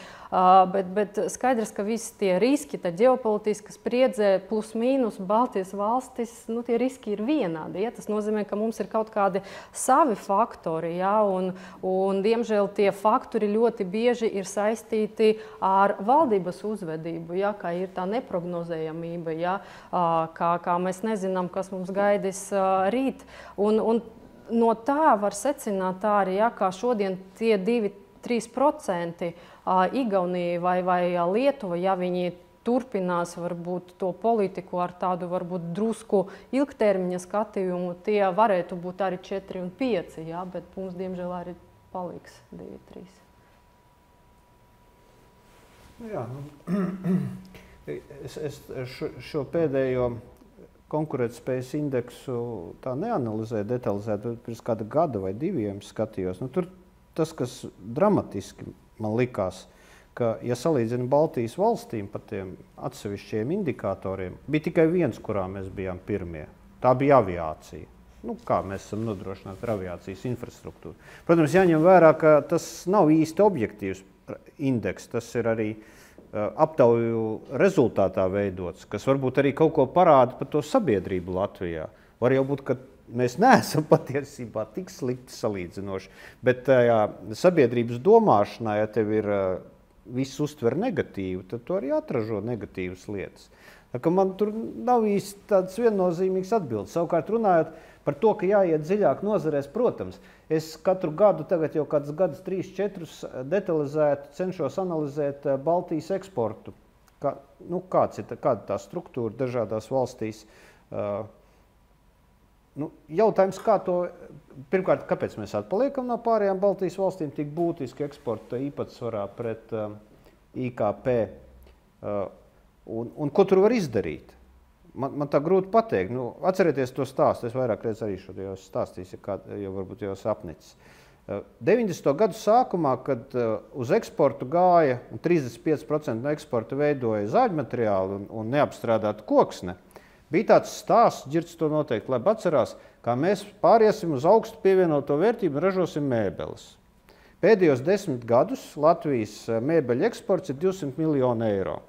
bet skaidrs, ka visi tie riski, tā ģeopolitiska spriedze plus mīnus Baltijas valstis, tie riski ir vienādi. Ja? Tas nozīmē, ka mums ir kaut kādi savi faktori, ja? un diemžēl tie faktori ļoti bieži ir saistīti ar valdības uzvedību, ja? Kā ir tā neprognozējamība, ja? Kā mēs nezinām, kas mums gaidīs rīt. Un no tā var secināt arī, ja? Kā šodien tie 2–3% Igaunija vai Lietuva, ja viņi turpinās varbūt to politiku ar tādu varbūt drusku ilgtermiņa skatījumu, tie varētu būt arī 4 un 5, ja, bet mums diemžēl arī paliks 2–3. Jā, es šo pēdējo konkurētspējas indeksu tā neanalizēju detalizēt, bet pirms kāda gada vai 2 skatījos. Tur tas, kas dramatiski man likās, ka, ja salīdzina Baltijas valstīm par tiem atsevišķiem indikatoriem, bija tikai viens, kurā mēs bijām pirmie. Tā bija aviācija. Kā mēs esam nodrošināti ar aviācijas infrastruktūru. Protams, jāņem vērā, ka tas nav īsti objektīvs indeks, tas ir arī aptauju rezultātā veidots, kas varbūt arī kaut ko parāda par to sabiedrību Latvijā. Var jau būt, ka mēs neesam patiesībā tik slikti salīdzinoši, bet tajā sabiedrības domāšanā, ja tev ir viss uztver negatīvu, tad tu arī atražo negatīvas lietas. Ka man tur nav īsti tāds viennozīmīgs atbildes. Savukārt runājot par to, ka jāiet dziļāk nozarēs, protams, es katru gadu, tagad jau kādus gadus 3-4 detalizēti cenšos analizēt Baltijas eksportu. Kāda tā struktūra dažādās valstīs? Jautājums, pirmkārt, kāpēc mēs atpaliekam no pārējām Baltijas valstīm tik būtiski eksporta īpatsvarā pret IKP? Un ko tur var izdarīt? Man tā grūti pateikt. Atcerieties to stāstu, es vairāk reiz arī šo jau stāstīju, jo varbūt jau apnicis. 90. gadu sākumā, kad uz eksportu gāja, un 35% no eksporta veidoja zāģmateriāli un neapstrādāta koksne, bija tāds stāsts, Ģirds to noteikti labi atcerās, kā mēs pāriesim uz augstu pievienoto vērtību un ražosim mēbeles. Pēdējos 10 gadus Latvijas mēbeļu eksports ir 200 miljoni eiro.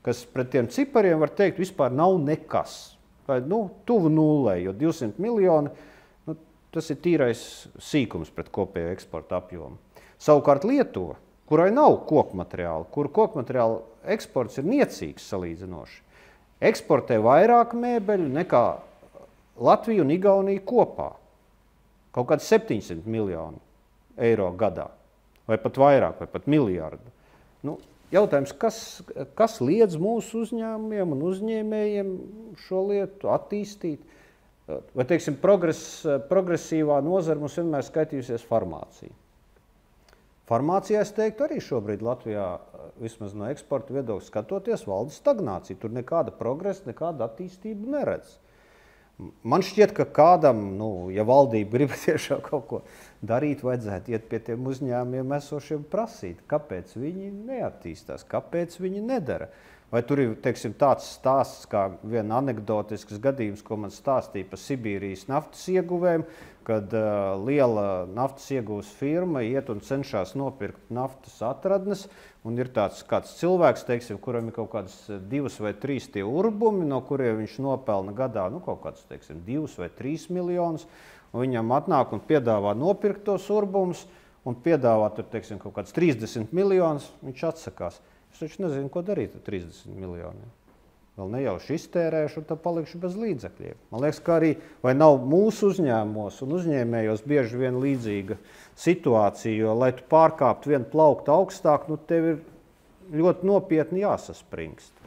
Kas pret tiem cipariem var teikt vispār nav nekas. Vai, tuvu nullē, jo 200 miljoni, tas ir tīrais sīkums pret kopējo eksporta apjomu. Savukārt Lietuva, kurai nav kokmateriāla, kuru kokmateriāla eksports ir niecīgs salīdzinoši, eksportē vairāk mēbeļu nekā Latvija un Igaunija kopā. Kaut kāds 700 miljoni eiro gadā, vai pat vairāk, vai pat miljardu. Jautājums, kas liedz mūsu uzņēmumiem un uzņēmējiem šo lietu attīstīt? Vai, teiksim, progresīvā nozara mums vienmēr skaitījusies farmācija. Farmācijā, es teiktu, arī šobrīd Latvijā, vismaz no eksporta viedokļa skatoties, valda stagnācija. Tur nekāda progresa, nekāda attīstība neredz. Man šķiet, ka kādam, ja valdība grib tiešām kaut ko darīt, vajadzētu iet pie tiem uzņēmumiem esošiem prasīt, kāpēc viņi neattīstās, kāpēc viņi nedara. Vai tur ir, teiksim, tāds stāsts, kā viena anekdotisks gadījums, ko man stāstīja par Sibīrijas naftas ieguvēm, kad liela naftas iegūs firma iet un cenšas nopirkt naftas atradnes, un ir tāds kāds cilvēks, teiksim, kuram ir kaut kādas 2 vai 3 tie urbumi, no kuriem viņš nopelna gadā, kaut kāds, teiksim, 2 vai 3 miljonus, un viņam atnāk un piedāvā nopirkt tos urbumus, un piedāvā tur, teiksim, kaut kāds 30 miljonus, viņš atsakās. Es taču nezinu, ko darīt ar 30 miljoniem. Vēl nejauši iztērēšu un tad palikšu bez līdzekļiem. Man liekas, ka arī vai nav mūsu uzņēmumos un uzņēmējos bieži vien līdzīga situācija, jo, lai tu pārkāptu vienu plauktu augstāk, tev ir ļoti nopietni jāsaspringst.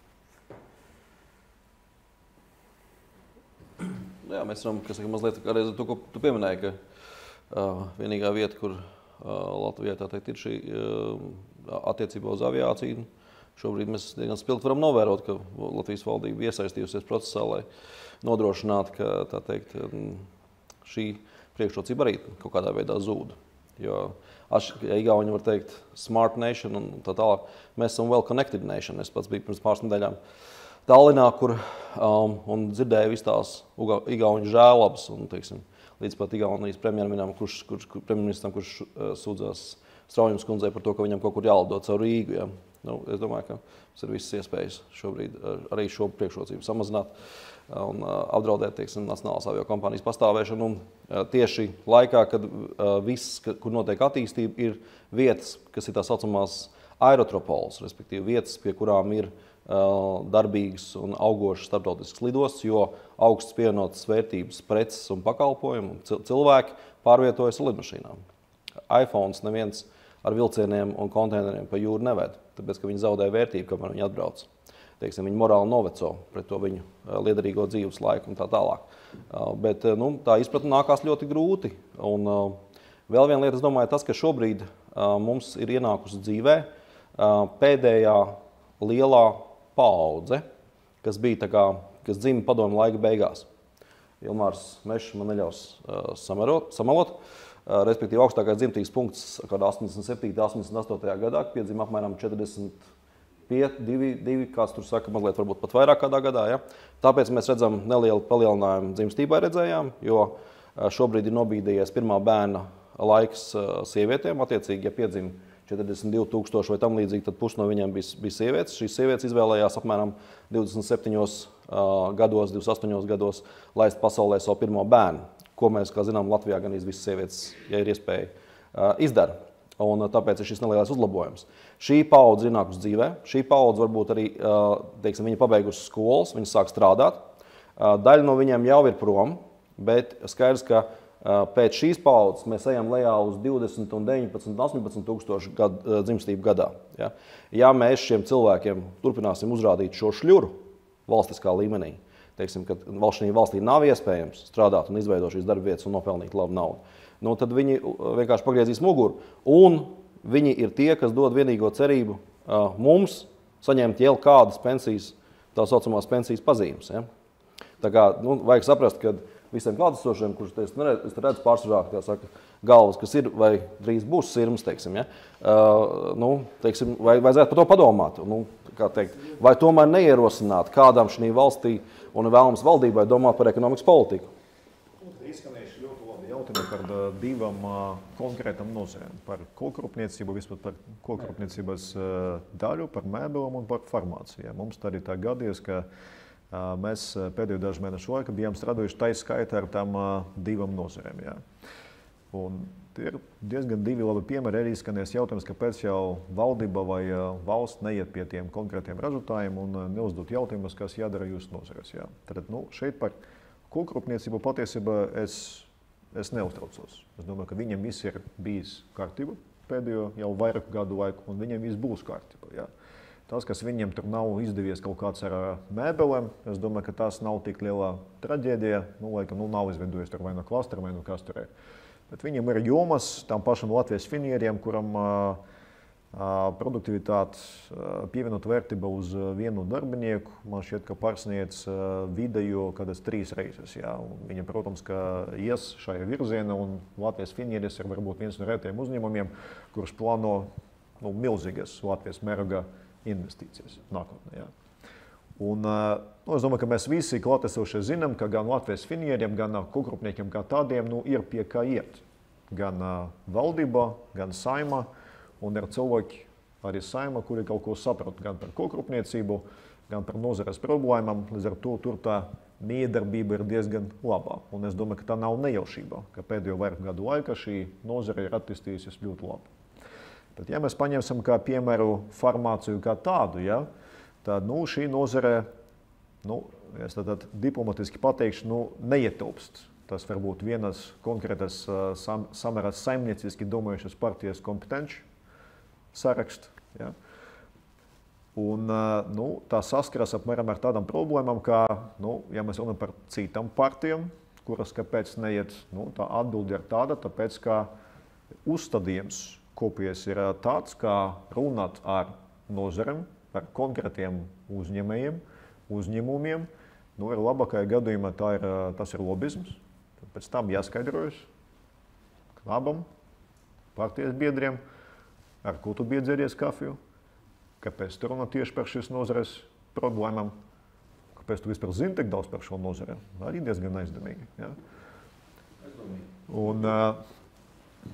Jā, mēs varam, mazliet arī to, ko tu pieminēji, ka vienīgā vieta, kur Latvijā tā teikt ir šī attiecībā uz aviāciju. Šobrīd mēs diezgan spilgti varam novērot, ka Latvijas valdība iesaistījusies procesā, lai nodrošinātu, ka tā teikt, šī priekšrocība arī kaut kādā veidā zūd. Jo Igauni var teikt smart nation un tā tālāk. Mēs esam well connected nation. Es pats biju pirms pāris nedēļām Tallinā, kur un dzirdēju visu tās Igauņu žēlabas un, teiksim, līdz pat Igaunijas premjerministram, kurš sūdzās Straujums kundzei par to, ka viņam kaut kur jālido caur Rīgu. Ja. Es domāju, ka tas ir visas iespējas šobrīd arī šo priekšrocību samazināt un apdraudēt, teiksim, nacionālās aviokompānijas pastāvēšanu. Un tieši laikā, kad viss, kur notiek attīstība, ir vietas, kas ir tā saucamās aerotropols, respektīvi vietas, pie kurām ir darbīgas un augošas starptautiskas lidostas, jo augsts pievienotas vērtības preces un pakalpojumu un cilvēki pārvietojas ar lidmašīnām. iPhones neviens ar vilcieniem un konteineriem pa jūru neved, tāpēc, ka viņi zaudē vērtību, kamēr viņi atbrauc. Teiksim, viņi morāli noveco pret to viņu liederīgo dzīves laiku un tā tālāk. Bet tā izpratne nākās ļoti grūti. Un vēl viena lieta, es domāju, tas, ka šobrīd mums ir ienākusi dzīvē pēdējā lielā paudze, kas bija tā kā, kas dzima padomju laika beigās. Ilmārs Mešs man neļaus samelot. Respektīvi, augstākais dzimtības punkts kādā 87. 88. gadā, piedzima apmēram 45, 2, kāds tur saka, mazliet varbūt pat vairāk kādā gadā. Ja? Tāpēc mēs redzam nelielu palielinājumu dzimstībai redzējām, jo šobrīd ir nobīdījies pirmā bērna laiks sievietēm. Attiecīgi, ja piedzima 42,000 vai tam līdzīgi, tad pusi no viņiem bija sievietes. Šīs sievietes izvēlējās apmēram 27 gados, 28 gados laist pasaulē savu pirmo bērnu. Ko mēs, kā zinām, Latvijā gan visas sievietes, ja ir iespēja, izdara. Un tāpēc ir šis nelielais uzlabojums. Šī paudze ir nākusi dzīvē, šī paudze varbūt arī, teiksim, viņi pabeigusi skolas, viņi sāk strādāt. Daļa no viņiem jau ir prom, bet skaidrs, ka pēc šīs paudzes mēs ejam lejā uz 20 un 19 un 18 tūkstošu dzimstību gadā. Ja mēs šiem cilvēkiem turpināsim uzrādīt šo šļuru valstiskā līmenī, teiksim, ka valstī nav iespējams strādāt un izveidot šīs darba vietas un nopelnīt labu naudu, tad viņi vienkārši pagriezīs muguru. Un viņi ir tie, kas dod vienīgo cerību mums saņemt jau kādas pensijas, tā saucamās pensijas pazīmes. Ja? Tā kā vajag saprast, ka visiem klātesošiem, kurus es redzu pārsvarā, kā saka, galvas, kas ir vai drīz būs sirmas, teiksim, ja? Teiksim, vajadzētu par to padomāt. Kā teikt, vai tomēr neierosināt kādam šī valstī un vēlams valdībai domāt par ekonomikas politiku? Izskanējuši ļoti labi jautājumi par divām konkrētām nozarēm. Par kokrūpniecību, vispār par kokrūpniecības daļu, par mēbelēm un par farmāciju. Mums tā arī tā gadījies, ka mēs pēdējo dažu mēnešu laikā bijām strādājuši tā skaitā ar tām divām nozarēm. Ja. Un tie ir diezgan divi labi piemēri. Arī izskanēs jautājums, kāpēc jau valdība vai valsts neiet pie tiem konkrētiem ražotājiem un neuzdot jautājumus, kas jādara jūsu nozarēs. Ja. Tad šeit par kokrūpniecību patiesībā es neuztraucos. Es domāju, ka viņiem viss ir bijis kārtība pēdējo jau vairāku gadu laiku, un viņiem viss būs kārtība. Ja. Tas, kas viņiem tur nav izdevies kaut kāds ar mēbelēm, es domāju, ka tas nav tik liela traģēdija, laikam, nav izveidojies tur vai no klastera, vai no kasturē. Bet viņiem ir jomas, tam pašam Latvijas finieriem, kuram produktivitāte, pievienot vērtību uz vienu darbinieku, man šķiet, ka pārsniedz vidējo kādas 3 reizes. Ja? Viņam, protams, ka ies šajā virzienā, un Latvijas finieris ir varbūt viens no retajiem uzņēmumiem, kurš plāno milzīgas Latvijas mēroga investīcijas nākotnē. Ja. Un, es domāju, ka mēs visi klātesošie zinām, ka gan Latvijas finieriem, gan kokrūpniekiem kā tādiem ir pie kā iet. Gan valdībā, gan saimā, un ir cilvēki arī saimā, kuri kaut ko saprot gan par kokrūpniecību, gan par nozares problēmām. Līdz ar to tur tā miedarbība ir diezgan labā. Un es domāju, ka tā nav nejaušība, ka pēdējo vairāku gadu laikā šī nozare ir attīstījusies ļoti labi. Bet, ja mēs paņemsim kā piemēru farmāciju kā tādu, ja, tad šī nozare, es tad diplomatiski pateikšu, neietilpst. Tas var būt vienas konkrētas samērā saimnieciski domājušas partijas kompetenci saraksts. Ja. Un tā saskaras apmēram ar tādām problēmām, kā, ja mēs runājam par citām partijām, kuras kāpēc neiet, tā atbilde ir tāda, tāpēc, ka uzstādījums kopējais ir tāds, kā runāt ar nozarēm, ar konkrētiem uzņēmumiem. Ir labākajā gadījumā tas ir lobisms. Pēc tam jāskaidrojas abam partijas biedriem, ar ko tu biedzeries kafiju, kāpēc tu runā tieši par šīs nozares problēmām, kāpēc tu vispār zini tik daudz par šo nozari. Arī diezgan aizdevīgi. Ja? Un,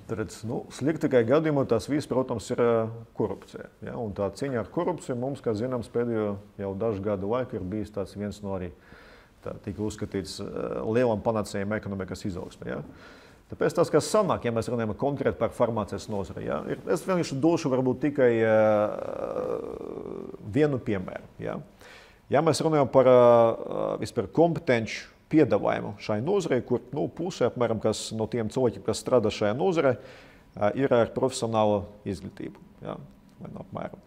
tad, sliktākajā gadījumā tas viss, protams, ir korupcija. Ja? Un tā cīņa ar korupciju mums, kā zināms, pēdējo jau dažu gadu laiku ir bijis tāds viens no arī tika uzskatīts lielam panacējiem ekonomikas izaugsmē. Ja? Tāpēc tas, kas sanāk, ja mēs runājam konkrēti par farmācijas nozari, ja? Es vienkārši došu varbūt tikai vienu piemēru. Ja? Ja mēs runājam par vispār kompetenci piedāvājumu šai nozarei, kur pusē apmēram no tiem cilvēkiem, kas strādā šajā nozarei, ir ar profesionālu izglītību. Ja? Apmēram.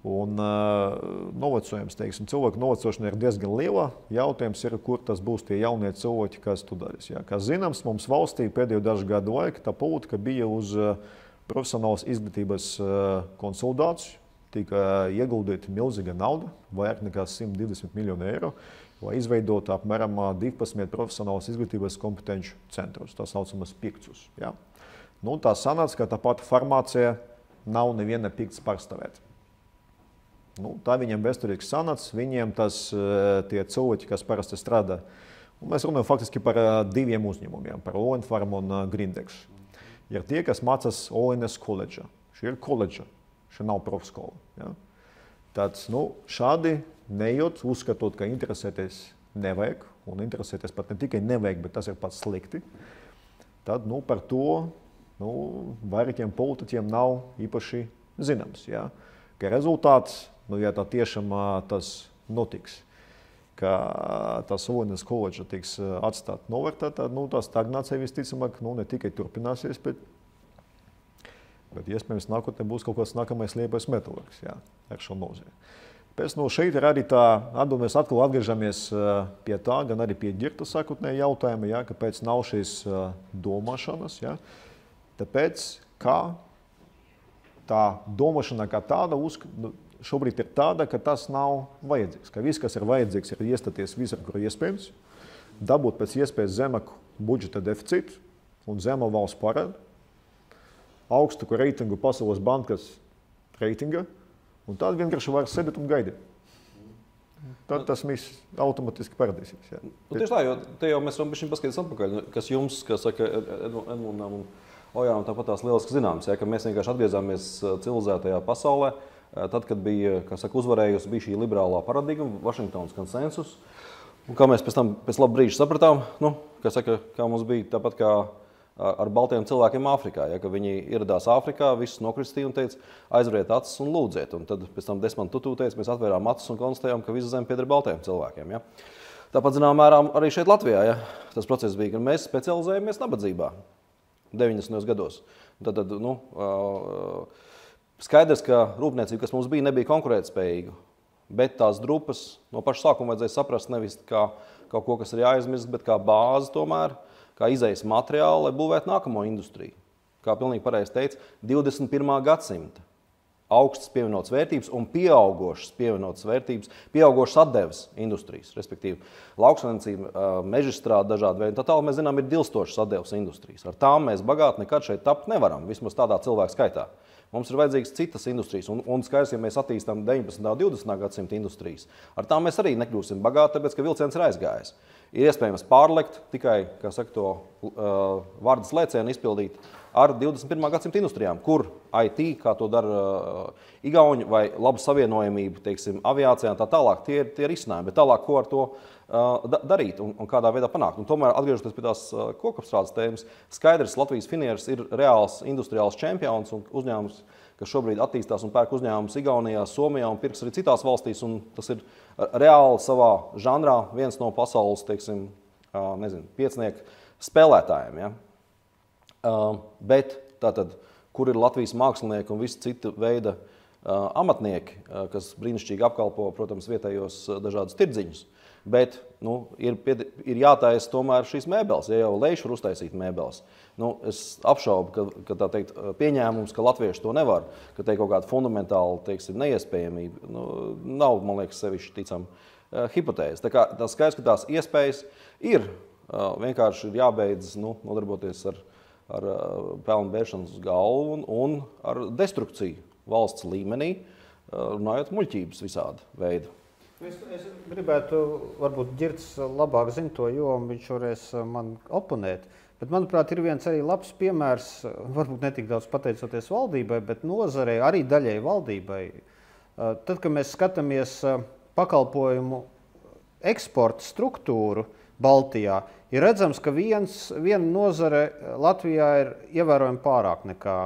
Un novecojums, teiksim, cilvēku novecošana ir diezgan liela. Jautājums ir, kur tas būs tie jaunie cilvēki, kas tu darīs. Ja? Kā zināms, mums valstī pēdējo dažu gadu laiku tā politika bija uz profesionālas izglītības konsolidāciju. Tika ieguldīta milzīga nauda, vairāk nekā 120 miljonu eiro, lai izveidotu apmēram 12 profesionālas izglītības kompetenci centrus, tā saucamas pikcus. Ja? Tā sanāca, ka tā pati farmācija nav neviena pikts pārstāvēt. Tā viņiem vēsturīgi sanāca, viņiem tie cilvēki, kas parasti strādā. Un mēs runājam faktiski par 2 uzņēmumiem, par ONFarm un Grindex. Ir tie, kas mācās ONS koledžā. Šī ir koledža. Šī nav profskola. Ja? Tad, šādi nejot, uzskatot, ka interesēties nevajag, un interesēties pat ne tikai nevajag, bet tas ir pats slikti, tad, par to vairākiem politiķiem nav īpaši zināms. Ja? Ka rezultāts, ja tā tiešām tas notiks, ka tā Savonijas koledža tiks atstāta novērtā, tad tā stagnācija visticamāk ne tikai turpināsies, bet iespējams nākotnē būs kaut kāds nākamais Liepājas metālurgs, ar šo nozīmi. Pēc šeit ir arī mēs atkal atgriežamies pie tā, gan arī pie Girta sākotnēja jautājuma, kāpēc nav šīs domāšanas. Tāpēc, kā tā domāšana kā tāda šobrīd ir tāda, ka tas nav vajadzīgs. Ka viss, kas ir vajadzīgs, ir iestāties visur, kur iespējams, dabūt pēc iespējas zemāku budžeta deficītu un zemu valsts parādu, augstāku reitingu Pasaules bankas reitinga, un tad vienkārši var sēdēt un gaidīt. Tad tas viss automātiski parādīsies. Tieši tā, jo te jau mēs varam bišķiņ paskatīties atpakaļ, kas jums, kā saka Edmundam un Ojānam, tāpat tās lieliski zināms, ka mēs vienkārši atgriezāmies civilizētajā pasaulē, tad, kad bija, kā saka, uzvarējusi bija šī liberālā paradigma, Vašingtonas konsensus, un kā mēs pēc laba brīža sapratām, kā mums bija tāpat kā ar baltiem cilvēkiem Āfrikā, ka viņi ieradās Āfrikā, visus nokristīja un teica, aizveriet acis un lūdziet. Un tad pēc tam Desmond Tutu teica, mēs atvērām acis un konstatējām, ka visa zeme pieder baltiem cilvēkiem. Ja? Tāpat, zinām, mērā arī šeit Latvijā, tas process bija, ka mēs specializējamies nabadzībā 90. gados. Tad, skaidrs, ka rūpniecība, kas mums bija, nebija konkurētspējīga, bet tās drupas no paša sākuma vajadzēja saprast nevis kā kaut ko, kas ir jāizmirst, bet kā bāzi tomēr, kā izejas materiāli, lai būvētu nākamo industriju. Kā pilnīgi pareizi teica, 21. gadsimta augstas pievienotas vērtības un pieaugošas pievienotas vērtības, pieaugošas atdevas industrijas, respektīvi lauksaimniecība, mežstrāde dažādi veidi. Tā tālāk mēs zinām, ir dilstošas atdevas industrijas. Ar tām mēs bagāti nekad šeit tapt nevaram, vismaz tādā cilvēku skaitā. Mums ir vajadzīgas citas industrijas, un skaidrs, ja mēs attīstām 19. un 20. gadsimta industrijas, ar tām mēs arī nekļūsim bagāti, tāpēc, ka vilciens ir aizgājis. Ir iespējams pārlekt tikai, kā saka, to vārdas lēcienu izpildīt ar 21. gadsimta industrijām, kur IT, kā to dara Igauņi, vai laba savienojamība, teiksim, aviācijā un tā tālāk, tie ir risinājumi, bet tālāk, ko ar to darīt un kādā veidā panākt. Un tomēr, atgriežoties pie tās kokapstrādes tēmas, skaidrs, Latvijas Finieris ir reāls industriāls čempions un uzņēmums, kas šobrīd attīstās un pērk uzņēmumus Igaunijā, Somijā un pirks arī citās valstīs, un tas ir reāli savā žanrā viens no pasaules, teiksim, piecnieku spēlētājiem. Ja? Bet tātad, kur ir Latvijas mākslinieki un visi cita veida amatnieki, kas brīnišķīgi apkalpo, protams, vietējos dažādus tirdziņus, bet ir jātaisa tomēr šīs mēbeles, ja jau Leiši var uztaisīt mēbeles. Es apšaubu, ka tā teikt, pieņēmums, ka latvieši to nevar, ka te kaut kāda fundamentāla, teiksim, neiespējamība, nav, man liekas, sevišķi ticam hipotēze. Tā kā tas skaidrs, ka tās iespējas ir, vienkārši ir jābeidz nodarboties ar pelnu bēršanas galvu un ar destrukciju valsts līmenī, runājot muļķības visāda veida. Es gribētu, varbūt Girts labāk zina to jomu, viņš varēs man oponēt, bet, manuprāt, ir viens arī labs piemērs, varbūt ne tik daudz pateicoties valdībai, bet nozarei, arī daļai valdībai. Tad, kad mēs skatāmies pakalpojumu eksporta struktūru Baltijā, ir redzams, ka viena nozare Latvijā ir ievērojami pārāk nekā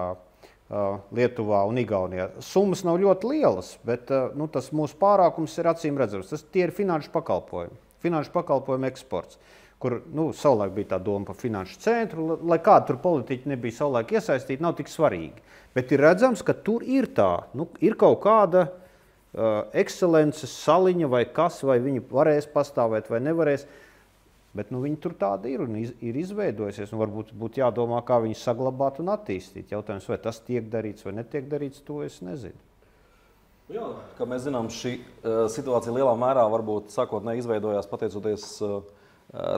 Lietuvā un Igaunijā. Summas nav ļoti lielas, bet tas mūsu pārākums ir acīm redzams. Tie ir finanšu pakalpojumu eksports, kur savulaik bija tā doma par finanšu centru, lai kāda tur politiķi nebija savulaik iesaistīti, nav tik svarīgi. Bet ir redzams, ka tur ir ir kaut kāda ekscelences saliņa vai kas, vai viņi varēs pastāvēt vai nevarēs. Bet viņi tur tādi ir un ir izveidojusies. Varbūt būtu jādomā, kā viņus saglabāt un attīstīt. Jautājums, vai tas tiek darīts vai netiek darīts, to es nezinu. Jā, kā mēs zinām, šī situācija lielā mērā varbūt sākotnēji izveidojās pateicoties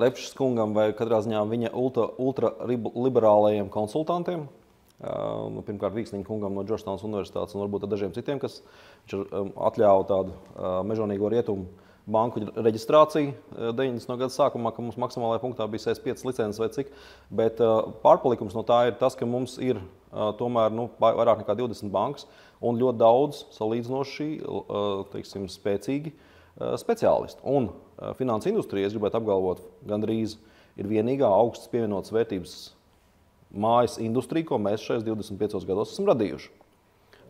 Repšas kungam vai katrā ziņā viņa ultraliberālajiem konsultantiem. Pirmkārt, Vīksniņa kungam no Georgetownas universitātes un varbūt ar dažiem citiem, kas atļāva tādu mežonīgo rietumu banku reģistrāciju 90. gada sākumā, ka mums maksimālajā punktā bija 65 licences vai cik, bet pārpalikums no tā ir tas, ka mums ir tomēr vairāk nekā 20 bankas un ļoti daudz salīdzinoši, teiksim, spēcīgi speciālisti. Un finansu industrija, es gribētu apgalvot, gandrīz ir vienīgā augstas pievienotas vērtības mājas industriju, ko mēs šajos 25 gados esam radījuši.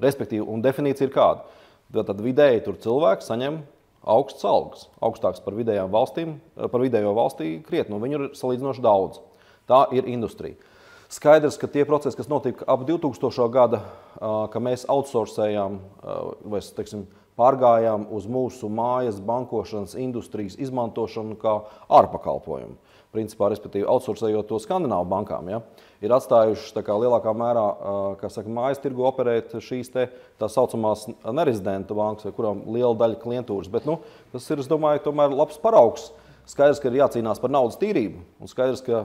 Respektīvi, un definīcija ir kāda. Tad vidēji tur cilvēki saņem augstas algas, augstāks par vidējām valstīm, par vidējo valstī krietni, un viņu ir salīdzinoši daudz. Tā ir industrija. Skaidrs, ka tie procesi, kas notika ap 2000. Gada, ka mēs outsourcējām vai, teiksim, pārgājām uz mūsu mājas bankošanas industrijas izmantošanu kā ārpakalpojumu. Principā, respektīvi, outsourcējot to Skandināvu bankām, ja, ir atstājušas tā kā lielākā mērā, kā saka, mājas tirgu operēt šīs tā saucamās nerezidenta bankas, vai kurām liela daļa klientūras. Bet, tas ir, es domāju, tomēr labs paraugs. Skaidrs, ka ir jācīnās par naudas tīrību, un skaidrs, ka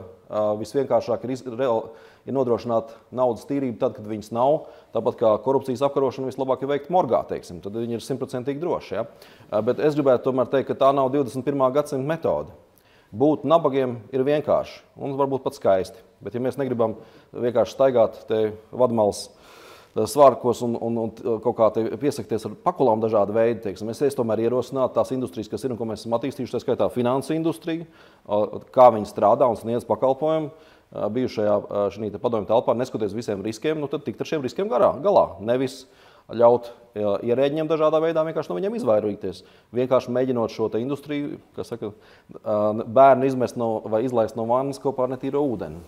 visvienkāršāk ir nodrošināt naudas tīrību tad, kad viņas nav, tāpat kā korupcijas apkarošana vislabāk ir veikt morgā, teiksim, tad viņi ir 100% droši. Ja? Bet es gribētu tomēr teikt, ka tā nav 21. gadsimta metode. Būt nabagiem ir vienkārši un varbūt pat skaisti, bet ja mēs negribam vienkārši staigāt te vadmalas svārkos un kaut kā piesakties ar pakulām dažādu veidu, teiksim, es tomēr ierosinātu tās industrijas, kas ir un ko mēs esam attīstījuši, tā skaitā finansu industriju, kā viņi strādā un sniedz pakalpojumu bijušajā šī padomju telpā, neskatoties visiem riskiem, tad tikt ar šiem riskiem galā. Nevis ļaut ierēģiem dažādā veidā vienkārši no viņiem izvairīties. Vienkārši mēģinot šo te industriju, kas saka, bērnu izmest vai izlaist no vannas kopā ar netīro ūdeni.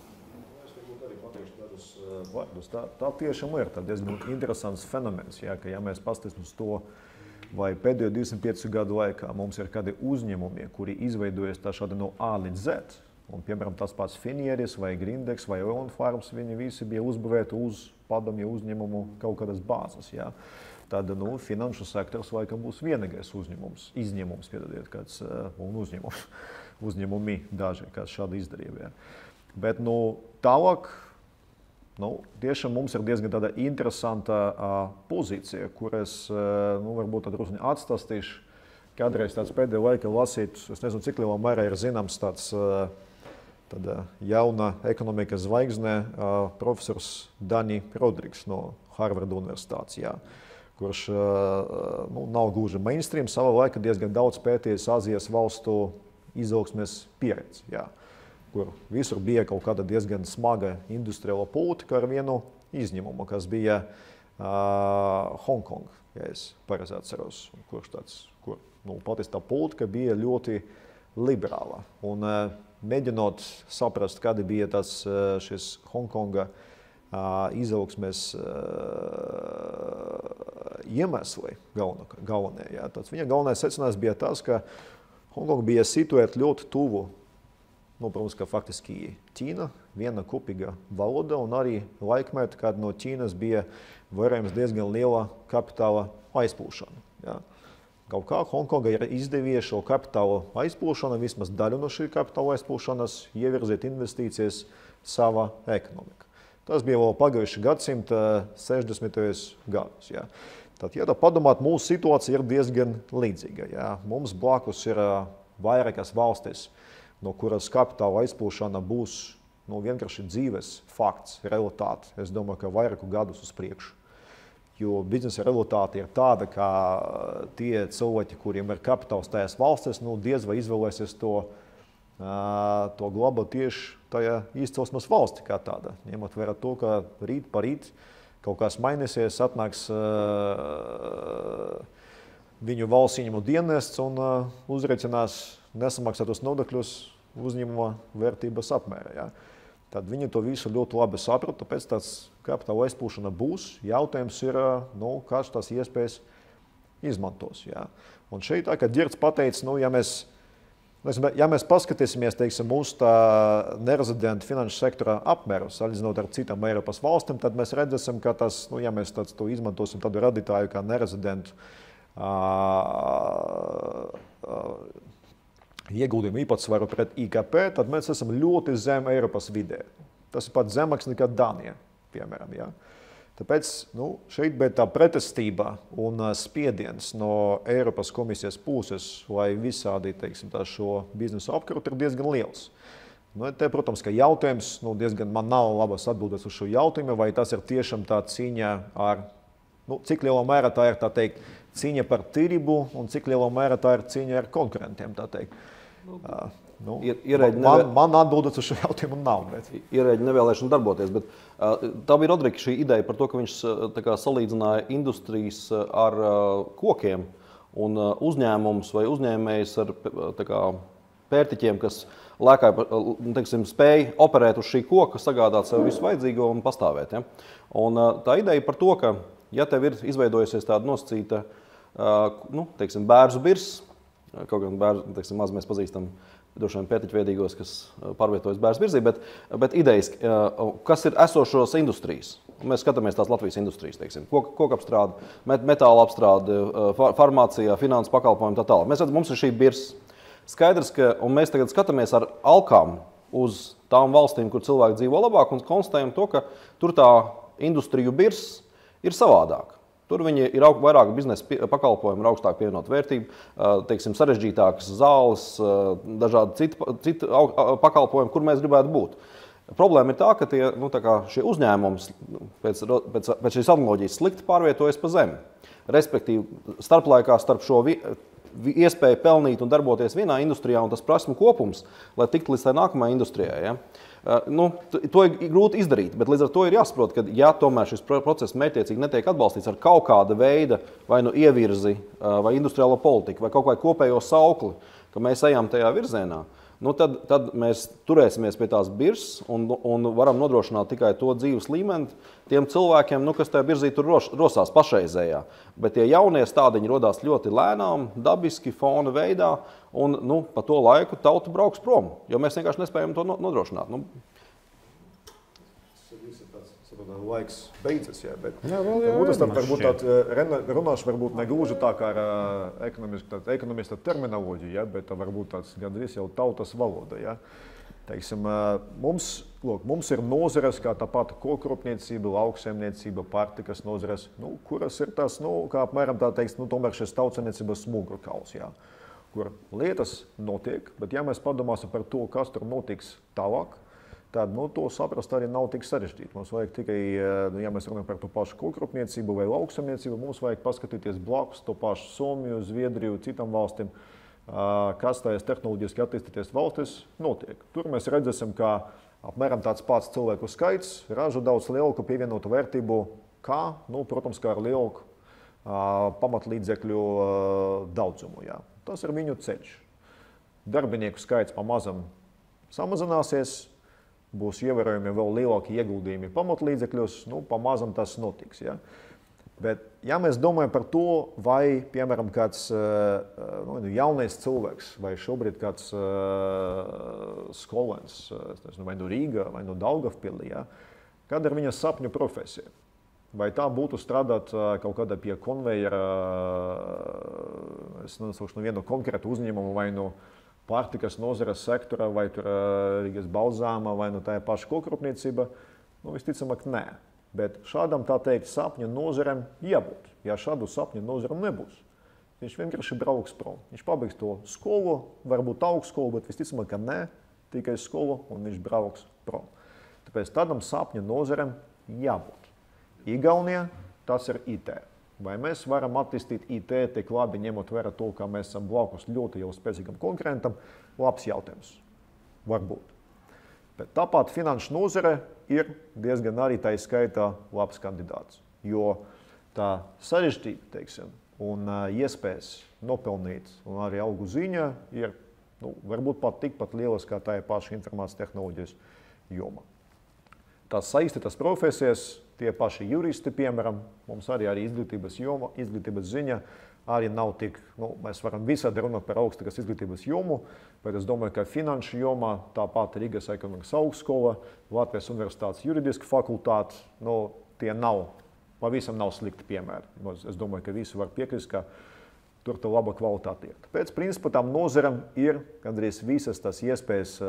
Tā tiešām ir diezgan interesants fenomens, ja mēs paskatīsimies uz to, vai pēdējo 25 gadu laikā mums ir kādi uzņēmumi, kuri izveidojas tā šādi no A līdz Z. Un, piemēram, tas pats Finieris vai Grindex vai Eon Farms, viņi visi bija uzbūvēti uz padomju uzņēmumu kaut kādas bāzes. Ja. Tad finanšu sektors laikam būs vienīgais izņēmums, piedodiet, kāds uzņēmumi daži, kāds šādi izdarīja. Ja. Bet tālāk, tiešām mums ir diezgan tāda interesanta pozīcija, kur es varbūt drusku atstāstīšu. Kādreiz tāds pēdējā laika lasīt, es nezinu, cik lielā mērā ir zināms tāds jauna ekonomikas zvaigznē profesors Dani Rodrigs no Harvarda universitātes, jā, kurš nav gluži mainstream, savā laikā diezgan daudz pētījis Azijas valstu izaugsmes pieredzi, jā, kur visur bija kaut kāda diezgan smaga industriāla politika ar vienu izņēmumu, kas bija Hongkong, ja es pareizi atceros, kur patiesi tā politika bija ļoti liberāla. Un mēģinot saprast, kādi bija šis Hongkonga izaugsmes iemesli galvenie. Ja. Viņa galvenais secinājums bija tas, ka Hongkonga bija situēta ļoti tuvu, protams, ka faktiski Ķīna, viena kopīga valoda, un arī laikmetā, kad no Ķīnas bija vērojams diezgan liela kapitāla aizplūšana. Ja. Kaut kā Hongkonga ir izdevies šo kapitāla aizplūšanu, vismaz daļu no šī kapitāla aizplūšanas, ievirzīt investīcijas savā ekonomikā. Tas bija vēl pagājušā gadsimta 60. gados. Ja. Tad, ja tā padomāt, mūsu situācija ir diezgan līdzīga. Ja. Mums blakus ir vairākas valstis, no kuras kapitāla aizplūšana būs vienkārši dzīves fakts, realitāte. Es domāju, ka vairāku gadus uz priekšu. Jo biznesa realitāte ir tāda, ka tie cilvēki, kuriem ir kapitāls tajās valstīs, diez vai izvēlēsies to glabāt tieši tajā izcelsmes valsti kā tāda. Ņemot vērā to, ka rīt pa rīt kaut kas mainīsies, atnāks viņu valsts ieņēmumu dienests un uzreicinās nesamaksātos nodokļus uzņēmuma vērtības apmērā. Ja. Tad viņi to visu ļoti labi saprot, tāpēc tāds kapitāla aizplūšana būs. Jautājums ir, kāds tās iespējas izmantos. Ja. Un šeit tā, kā Dirts pateica, ja mēs paskatīsimies, teiksim, mūsu nerezidenta finanšu sektora apmēru, salīdzinot ar citām Eiropas valstīm, tad mēs redzēsim, ka tas, ja mēs to izmantosim tādu radītāju kā nerezidentu ieguldījumu īpatsvaru pret IKP, tad mēs esam ļoti zem Eiropas vidē. Tas ir pat zemāks nekā Dānija, piemēram. Ja? Tāpēc šeit bija tā pretestība un spiediens no Eiropas komisijas puses, lai visādi, teiksim, šo biznesu apkarot, ir diezgan liels. Te, protams, ka jautājums, man nav labas atbildes uz šo jautājumu, vai tas ir tiešām tā cīņa ar, cik lielā mērā tā ir, tā teikt, cīņa par tirību un cik lielā mērā tā ir cīņa ar konkurentiem, tā teikt. Nu, ierēģi man atbildes uz šo jautājumu nav. Bet... Ierēģi nevēlēšana darboties, bet tā bija Rodrika šī ideja par to, ka viņš tā kā salīdzināja industrijas ar kokiem un uzņēmumus vai uzņēmējus ar tā kā pērtiķiem, kas lēkāja, teiksim, spēja operēt uz šī koka, sagādāt sev visu vajadzīgo un pastāvēt. Ja? Un tā ideja par to, ka ja tev ir izveidojusies tāda nosacīta, teiksim, bērzu birs, kaut gan bērzu, teiksim, maz mēs pazīstam droši vien pētiķveidīgos, kas pārvietojas bērzu birzī, bet idejas, kas ir esošos industrijas. Mēs skatāmies tās Latvijas industrijas, teiksim, kokapstrāde, metāla apstrāde, farmācijā, finanses pakalpojumi tā tālāk. Mēs redzam, mums ir šī birs. Skaidrs, ka un mēs tagad skatāmies ar alkām uz tām valstīm, kur cilvēki dzīvo labāk un konstatējam to, ka tur tā industriju birs ir savādāk. Tur viņi ir vairāk biznesa pakalpojumi, ir augstāk pievienot vērtību, teiksim, sarežģītākas zāles, dažādi citi pakalpojumi, kur mēs gribētu būt. Problēma ir tā, ka šie uzņēmumi pēc šīs analoģijas slikti pārvietojas pa zemi. Respektīvi, starplaikā starp šo iespēju pelnīt un darboties vienā industrijā un tas prasmu kopums, lai tiktu līdz tai nākamajai industrijai. Ja? To ir grūti izdarīt, bet līdz ar to ir jāsaprot, ka ja tomēr šis process mērķtiecīgi netiek atbalstīts ar kaut kāda veida vai nu ievirzi, vai industriālo politiku, vai kaut vai kopējo saukli, ka mēs ejam tajā virzienā, tad mēs turēsimies pie tās birzes un varam nodrošināt tikai to dzīves līmeni tiem cilvēkiem, kas tajā birzī tur rosās pašreizējā. Bet tie jaunie stādiņi rodās ļoti lēnām, dabiski, fona veidā, un pa to laiku tauta brauks prom, jo mēs vienkārši nespējam to nodrošināt. Laiks beidzas, jā, bet varbūt runāšu varbūt negluži tā kā ar ekonomista terminoloģiju, jā, bet varbūt tāds gandrīz jau tautas valoda. Jā. Teiksim, mums ir nozares kā tā pati kokrūpniecība, lauksaimniecība, pārtikas nozares, kuras ir tas, kā apmēram tā teiks, tomēr šis tautsaimniecības smugurkauls, jā, kur lietas notiek, bet ja mēs padomāsim par to, kas tur notiks tālāk, tad to saprast arī nav tik sarežģīti. Mums vajag tikai, ja mēs runājam par to pašu kokrūpniecību vai lauksaimniecību, mums vajag paskatīties blakus to pašu Somiju, Zviedriju, citām valstīm, kas tajās tehnoloģiski attīstīties valstis notiek. Tur mēs redzēsim, ka apmēram tāds pats cilvēku skaits ražo daudz lielāku pievienotu vērtību, protams, kā ar lielāku pamatlīdzekļu daudzumu. Jā. Tas ir viņu ceļš. Darbinieku skaits pamazam samazināsies, būs ievērojami vēl lielāki ieguldījumi pamatlīdzekļos, pamazam tas notiks. Ja? Bet, ja mēs domājam par to, vai, piemēram, kāds jaunais cilvēks, vai šobrīd kāds skolēns, vai no Rīgā, vai no Daugavpilī, ja? Kāda ir viņa sapņu profesija? Vai tā būtu strādāt kaut kādā pie konvejera, es nesaukšu vienu konkrētu uzņēmumu, vai no pārtikas nozares sektora, vai tur Rīgas balzāma, vai no tā paša kokrūpniecība, visticamāk, nē. Bet šādam, tā teikt, sapņu nozarēm jābūt. Ja šādu sapņu nozarēm nebūs, viņš vienkārši brauks prom. Viņš pabeigs to skolu, varbūt augstskolu, bet visticamāk, ka nē, tikai skolu, un viņš brauks prom. Tāpēc tādam sapņu nozarēm jābūt. Igaunijā tas ir IT. Vai mēs varam attīstīt IT tik labi, ņemot vērā to, ka mēs esam blakus ļoti jau spēcīgam konkurentam? Labs jautājums. Varbūt. Bet tāpat finanšu nozare ir diezgan arī tā skaitā labs kandidāts. Jo tā sarežģīta, teiksim, un iespējas nopelnīt un arī algu ziņa ir varbūt pat tikpat lielas kā tā paša informācijas tehnoloģijas joma. Tās saistītas profesijas, tie paši juristi, piemēram, mums arī izglītības joma, izglītības ziņa arī nav tik, mēs varam visādi runāt par augstākas izglītības jomu, bet es domāju, ka finanšu jomā tāpat Rīgas ekonomikas augstskola, Latvijas universitātes juridiska fakultāte, tie pavisam nav slikti piemēri. Es domāju, ka visi var piekrist, ka tur tā laba kvalitāte ir. Tāpēc, principā, tam nozaram ir gandrīz visas tās iespējas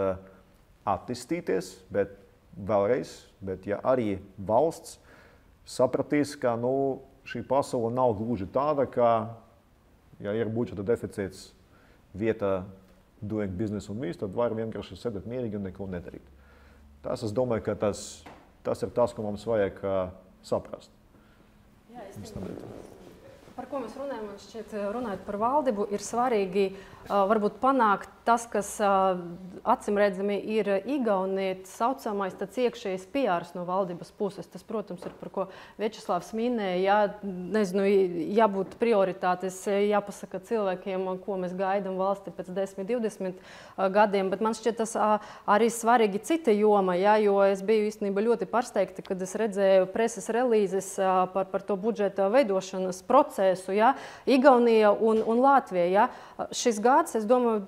attīstīties, bet vēlreiz, bet ja arī valsts sapratīs, ka šī pasaule nav gluži tāda, ka, ja ir budžeta deficīts vietā doing business un viss, tad var vienkārši sēdēt mierīgi un neko nedarīt. Tas, es domāju, ka tas ir tas, ko mums vajag saprast. Jā, par ko mēs runājam, man šķiet, runājot par valdību, ir svarīgi varbūt panākt tas, kas acimredzami ir Igaunija, saucamais tāds iekšējais PR no valdības puses. Tas, protams, ir par ko Viečeslavs minēja. Nezinu, jābūt prioritātes, jāpasaka cilvēkiem, ko mēs gaidām valsti pēc 10-20 gadiem, bet man šķiet tas arī svarīgi cita joma, jo es biju īstenībā ļoti pārsteigta, kad es redzēju preses relīzes par to budžeta veidošanas procesu, Igaunija un Latvija. Šis gads, es domāju,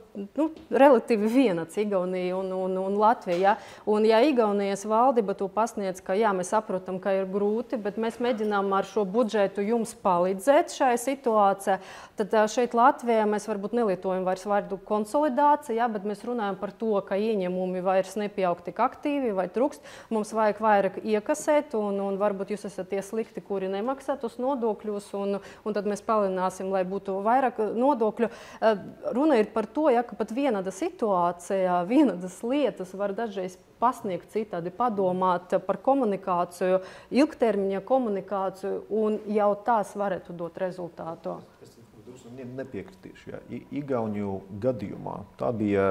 relatīvi vienāds Igaunija un Latvija. Un ja Igaunijas valdība to pasniedz, ka mēs saprotam, ka ir grūti, bet mēs mēģinām ar šo budžetu jums palīdzēt šajā situācijā, tad šeit Latvijā mēs varbūt nelietojam vairs vārdu konsolidācija, bet mēs runājam par to, ka ieņēmumi vairs nepieaug tik aktīvi vai trūkst. Mums vajag vairāk iekasēt un varbūt jūs esat tie slikti, kuri nemaksā tos nodokļus un tad mēs palielināsim, lai būtu vairāk nodokļu. Runa ir par to, ka pat vienāda situācija, vienādas lietas var dažreiz pasniegt citādi, padomāt par komunikāciju, ilgtermiņa komunikāciju, un jau tās varētu dot rezultātu. Es nepiekritīšu. Igauniju gadījumā tā bija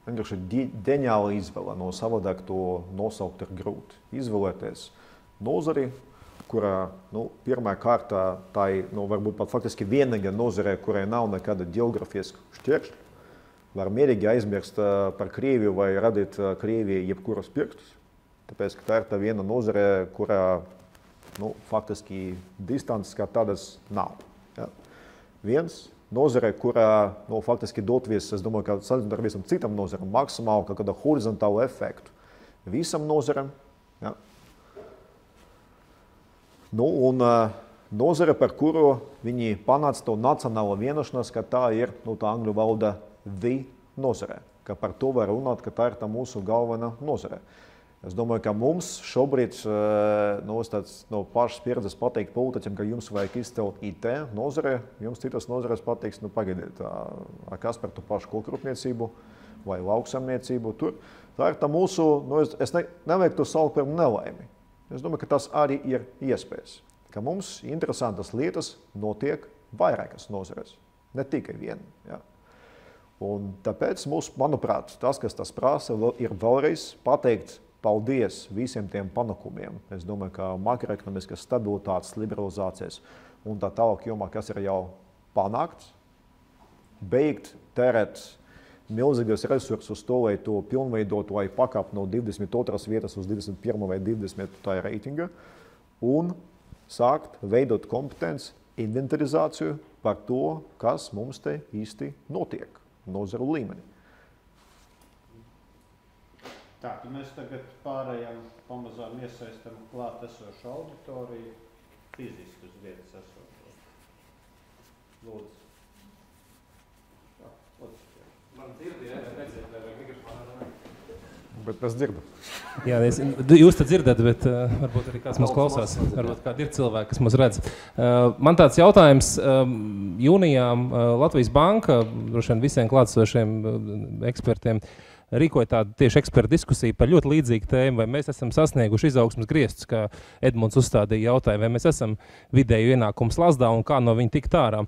vienkārši ģeniāla izvēle. Savādāk to nosaukt ir grūti. Izvēlēties nozari, kurā pirmā kārtā tā ir varbūt pat faktiski vienīga nozare, kurai nav nekāda geogrāfiska šķēršļa. Var mierīgi aizmirst par Krieviju vai radīt Krievijai jebkuras pirkstus. Tāpēc, ka tā ir tā viena nozare, kurā faktiski distances kā tādas nav. Ja? Viens nozare, kurā faktiski dotvies, es domāju, ka salīdzinot ar visam citam nozaram, maksimāli kaut kāda horizontāla efektu visam nozaram. Ja? Un nozare, par kuru viņi panāca to nacionālo vienošanos, ka tā ir tā angļu valoda the nozare, ka par to var runāt, ka tā ir tā mūsu galvenā nozare. Es domāju, ka mums šobrīd no pašas pieredzes pateikt politiķiem, ka jums vajag izcelt IT nozare, jums citas nozares pateiks, pagaidiet, kas par to pašu kokrūpniecību vai lauksaimniecību tur. Tā ir tā mūsu, es nevajag to saukt par nelaimi. Es domāju, ka tas arī ir iespējas, ka mums interesantas lietas notiek vairākas nozares, ne tikai viena. Ja. Un tāpēc mums, manuprāt, tas, kas tas prasa, ir vēlreiz pateikt paldies visiem tiem panākumiem. Es domāju, ka makroekonomiskas stabilitātes, liberalizācijas un tā tālāk jomā, kas ir jau panākts, beigt tērēt milzīgas resursus to, lai to pilnveidotu, lai pakāptu no 22. vietas uz 21. vai 20. tā reitinga, un sākt veidot kompetenci, inventarizāciju par to, kas mums te īsti notiek nozaru līmenī. Tā, mēs tagad pārējām pamazām iesaistam klāt esošu auditoriju, fiziski uz vietas esošo. Lūdzu. Man dzirdi, redzēt, vai mikrofonu. Bet es dzirdu. Jā, jūs te dzirdat, bet varbūt arī kāds mums klausās. Varbūt kādi ir cilvēki, kas mums redz. Man tāds jautājums. Jūnijā Latvijas Banka, droši vien visiem klātsošiem ekspertiem, rīkoja tādu tieši ekspertu diskusiju par ļoti līdzīgu tēmu, vai mēs esam sasnieguši izaugsmas griestus, kā Edmunds uzstādīja jautājumu, vai mēs esam vidēju ienākumu slazdā un kā no viņa tikt ārā.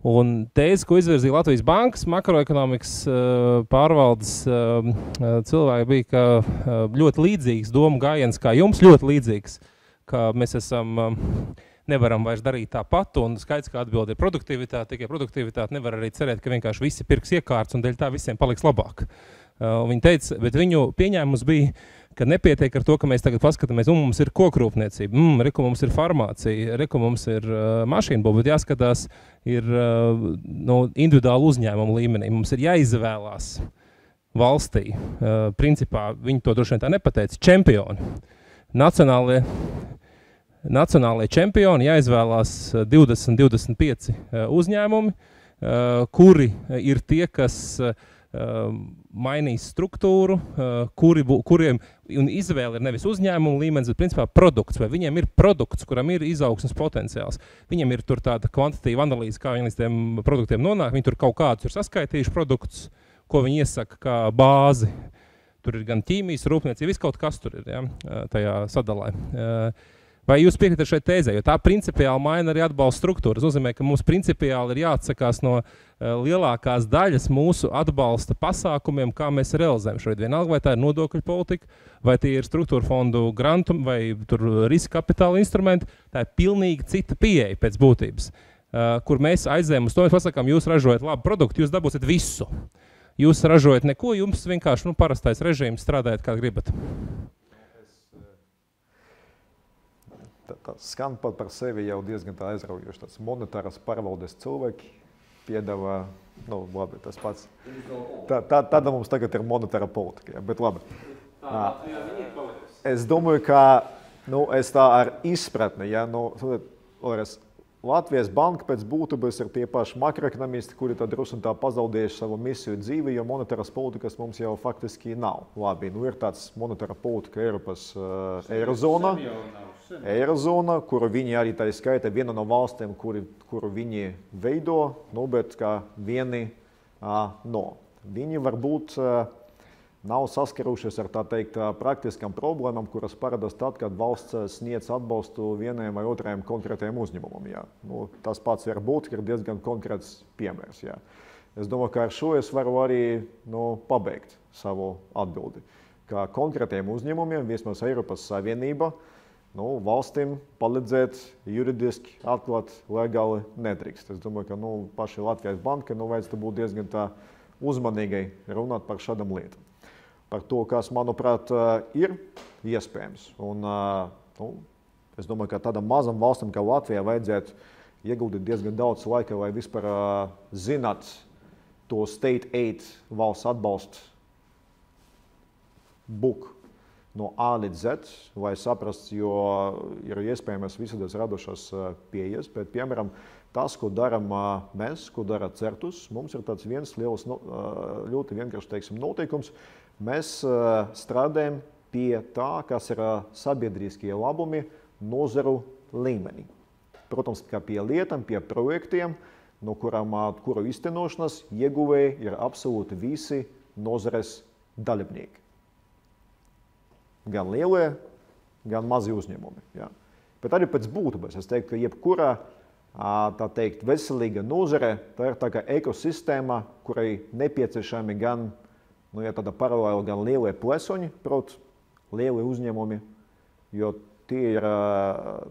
Un tēze, ko izvirzīja Latvijas Bankas makroekonomikas pārvaldes cilvēki, bija ka ļoti līdzīgs domu gājiens, kā jums ļoti līdzīgs, ka mēs nevaram vairs darīt tāpat, un skaidrs, ka atbilde ir produktivitāte, tikai produktivitāte nevar arī cerēt, ka vienkārši visi pirks iekārts, un dēļ tā visiem paliks labāk. Viņi teica, bet viņu pieņēmums bija, ka nepietiek ar to, ka mēs tagad paskatāmies, mums ir kokrūpniecība, reku mums ir farmācija, reku mums ir mašīnbūve, bet jāskatās ir individuālu uzņēmumu līmenī. Mums ir jāizvēlās valstī. Principā viņi to droši vien tā nepateica. Čempioni. Nacionālie čempioni jāizvēlās 20-25 uzņēmumi, kuri ir tie, kas mainīs struktūru, kuriem un izvēle ir nevis uzņēmumu līmenis, bet principā produkts, vai viņiem ir produkts, kuram ir izaugsmes potenciāls. Viņiem ir tur tāda kvantitatīva analīze, kā viņi līdz tiem produktiem nonāk, viņi tur kaut kādus ir saskaitījuši produktus, ko viņi iesaka kā bāzi. Tur ir gan ķīmijas, rūpniecība, viss kaut kas tur ir, ja, tajā sadalē. Vai jūs piekrītat šai tēzē? Jo tā principiāli maina arī atbalsta struktūru. Tas nozīmē, ka mums principiāli ir jāatsakās no lielākās daļas mūsu atbalsta pasākumiem, kā mēs realizējam šobrīd. Vienalga, vai tā ir nodokļu politika, vai tie ir struktūra fondu grantu, vai tur riska kapitāla instrumenti. Tā ir pilnīgi cita pieeja pēc būtības, kur mēs aizējam uz to, mēs pasakām, jūs ražojat labu produktu, jūs dabūsiet visu. Jūs ražojat neko, jums vienkārši parastais režīms, strādājat kā gribat. Tā skan pat par sevi jau diezgan tā aizraujoši. Tāds monetāras pārvaldes cilvēki piedāvā, labi, tas pats. Tāda mums tagad ir monetāra politika, bet labi. Es domāju, ka, es tā ar izpratni, Latvijas banka pēc būtības ir tie paši makroekonomisti, kuri tad drusku tā pazaudējuši savu misiju dzīvi, jo monetāras politikas mums jau faktiski nav. Labi, ir tāds monetāra politika Eiropas Eirozona, kuru viņi arī tā skaita viena no valstīm, kuru viņi veido, bet kā vieni no. Viņi varbūt nav saskarušies ar tā teikt praktiskām problēmām, kuras parādās tad, kad valsts sniedz atbalstu vienam vai otrajam konkrētajam uzņēmumam. Tas pats var būt, ir diezgan konkrēts piemērs. Es domāju, ka ar šo es varu arī pabeigt savu atbildi. Kā konkrētajiem uzņēmumiem, vismaz Eiropas Savienība, valstīm palīdzēt juridiski atklāt legāli nedrīkst. Es domāju, ka paši Latvijas banka vajadzētu būt diezgan tā uzmanīgai runāt par šādām lietām. Par to, kas, manuprāt, ir iespējams. Un, es domāju, ka tādam mazam valstam kā Latvijā vajadzētu ieguldīt diezgan daudz laika, lai vispār zināt to state aid valsts atbalstu book no A līdz Z, lai saprast, jo ir iespējams visādas radušās pieejas, bet, piemēram, tas, ko darām mēs, ko dara Certus, mums ir tāds viens liels, ļoti vienkārši noteikums. Mēs strādājam pie tā, kas ir sabiedriskie labumi nozaru līmenī. Protams, kā pie lietām, pie projektiem, no kuru iztenošanas ieguvēji ir absolūti visi nozares dalībnieki. Gan lielie, gan mazi uzņēmumi. Ja? Bet arī pēc būtības es teiktu, ka jebkurā tā teikt veselīga nozare, tā ir tā kā ekosistēma, kurai nepieciešami gan tāda paralēli gan lielie plesoņi, proti, lielie uzņēmumi, jo tie ir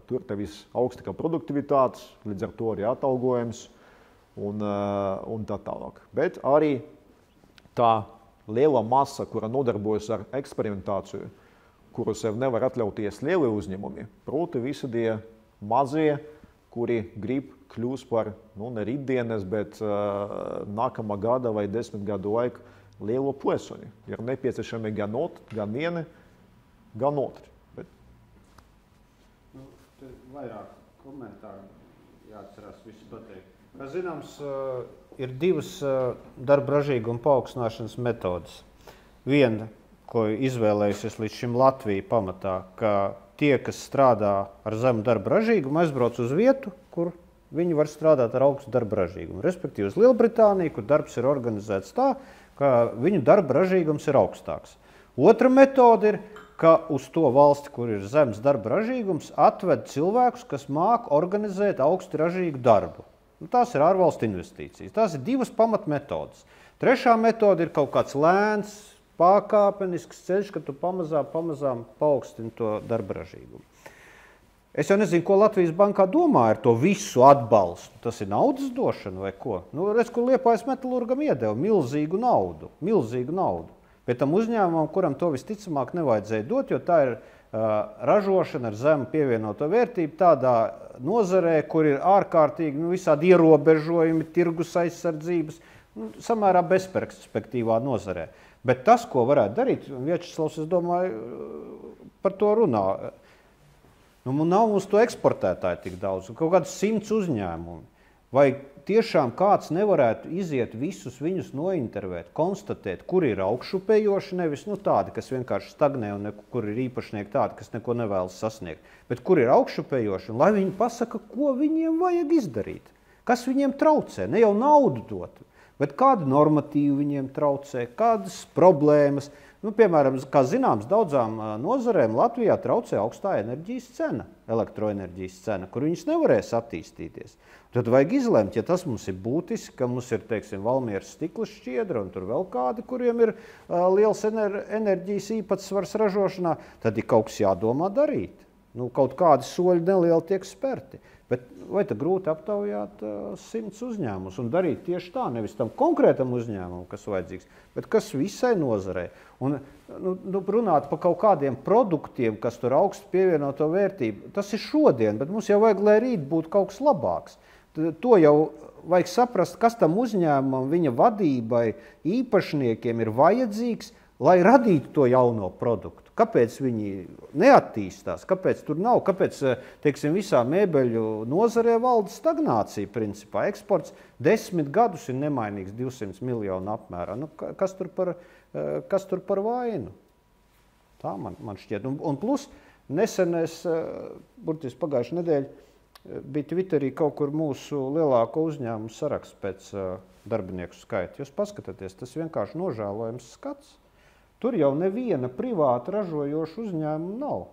tur te visaugstākā produktivitāte, līdz ar to arī atalgojums un tā tālāk. Bet arī tā liela masa, kura nodarbojas ar eksperimentāciju, kuru sev nevar atļauties lielie uzņēmumi, proti visādie mazie, kuri grib kļūst par, ne rītdienas, bet nākamā gada vai 10 gadu laiku lielo plesoņu. Ir nepieciešami gan vieni, gan otri. Bet... Vairāk komentāru jāatcerās visu pateikt. Kā zināms, ir divas darba ražīguma paaugstināšanas metodas. Viena, ko izvēlējusies līdz šim Latvija pamatā, ka tie, kas strādā ar zemu darba ražīgumu, aizbrauc uz vietu, kur viņi var strādāt ar augstu darba ražīgumu. Respektīvi uz Lielbritāniju, kur darbs ir organizēts tā, ka viņu darba ražīgums ir augstāks. Otra metode ir, ka uz to valsti, kur ir zemes darba ražīgums, atved cilvēkus, kas māk organizēt augsti ražīgu darbu. Tās ir ārvalstu investīcijas. Tās ir divas pamatmetodas. Trešā metode ir kaut kāds lēns, pakāpenisks ceļš, ka tu pamazām paaugstini to darba ražīgumu. Es jau nezinu, ko Latvijas bankā domā ar to visu atbalstu. Tas ir naudas došana vai ko? Redz, kur Liepājas metalurgam iedeva milzīgu naudu. Bet tam uzņēmumam, kuram to visticamāk nevajadzēja dot, jo tā ir ražošana ar zemu pievienoto vērtību tādā nozarē, kur ir ārkārtīgi visādi ierobežojumi, tirgus aizsardzības, samērā bezperspektīvā nozarē. Bet tas, ko varētu darīt, Viečeslavs, es domāju, par to runā. Nav mums to eksportētāji tik daudz, kaut kādus 100 uzņēmumi. Vai tiešām kāds nevarētu iziet visus viņus nointervēt, konstatēt, kur ir augšupējoši, nevis tādi, kas vienkārši stagnē un kur ir īpašnieki tādi, kas neko nevēlas sasniegt, bet kur ir augšupējoši, un lai viņi pasaka, ko viņiem vajag izdarīt, kas viņiem traucē, ne jau naudu dot. Bet kādu normatīvu viņiem traucē, kādas problēmas, Piemēram, kā zināms, daudzām nozarēm Latvijā traucē augstā enerģijas cena, elektroenerģijas cena, kur viņas nevarēs attīstīties. Tad vajag izlemt, ja tas mums ir būtiski, ka mums ir, teiksim, Valmieras stikla šķiedra un tur vēl kādi, kuriem ir liels enerģijas īpatsvars ražošanā, tad ir kaut kas jādomā darīt. Kaut kādi soļi nelieli tiek sperti. Bet vai tad grūti aptaujāt 100 uzņēmumus un darīt tieši tā, nevis tam konkrētam uzņēmumam, kas vajadzīgs, bet kas visai nozarei. Un runāt par kaut kādiem produktiem, kas tur augstu pievienoto vērtību, tas ir šodien, bet mums jau vajag, lai rīt būtu kaut kas labāks. To jau vajag saprast, kas tam uzņēmumam, viņa vadībai, īpašniekiem ir vajadzīgs, lai radītu to jauno produktu. Kāpēc viņi neattīstās, kāpēc tur nav, kāpēc, teiksim, visā mēbeļu nozarē valda stagnācija principā. Eksports 10 gadus ir nemainīgs 200 miljonu apmērā. Kas tur par vainu? Tā man šķiet. Un plus, nesen es, burtiski pagājušajā nedēļā, bija Twitterī kaut kur mūsu lielāko uzņēmumu saraksts pēc darbinieku skaita. Jūs paskatāties, tas vienkārši nožēlojams skats. Tur jau neviena privāta ražojoša uzņēmuma nav.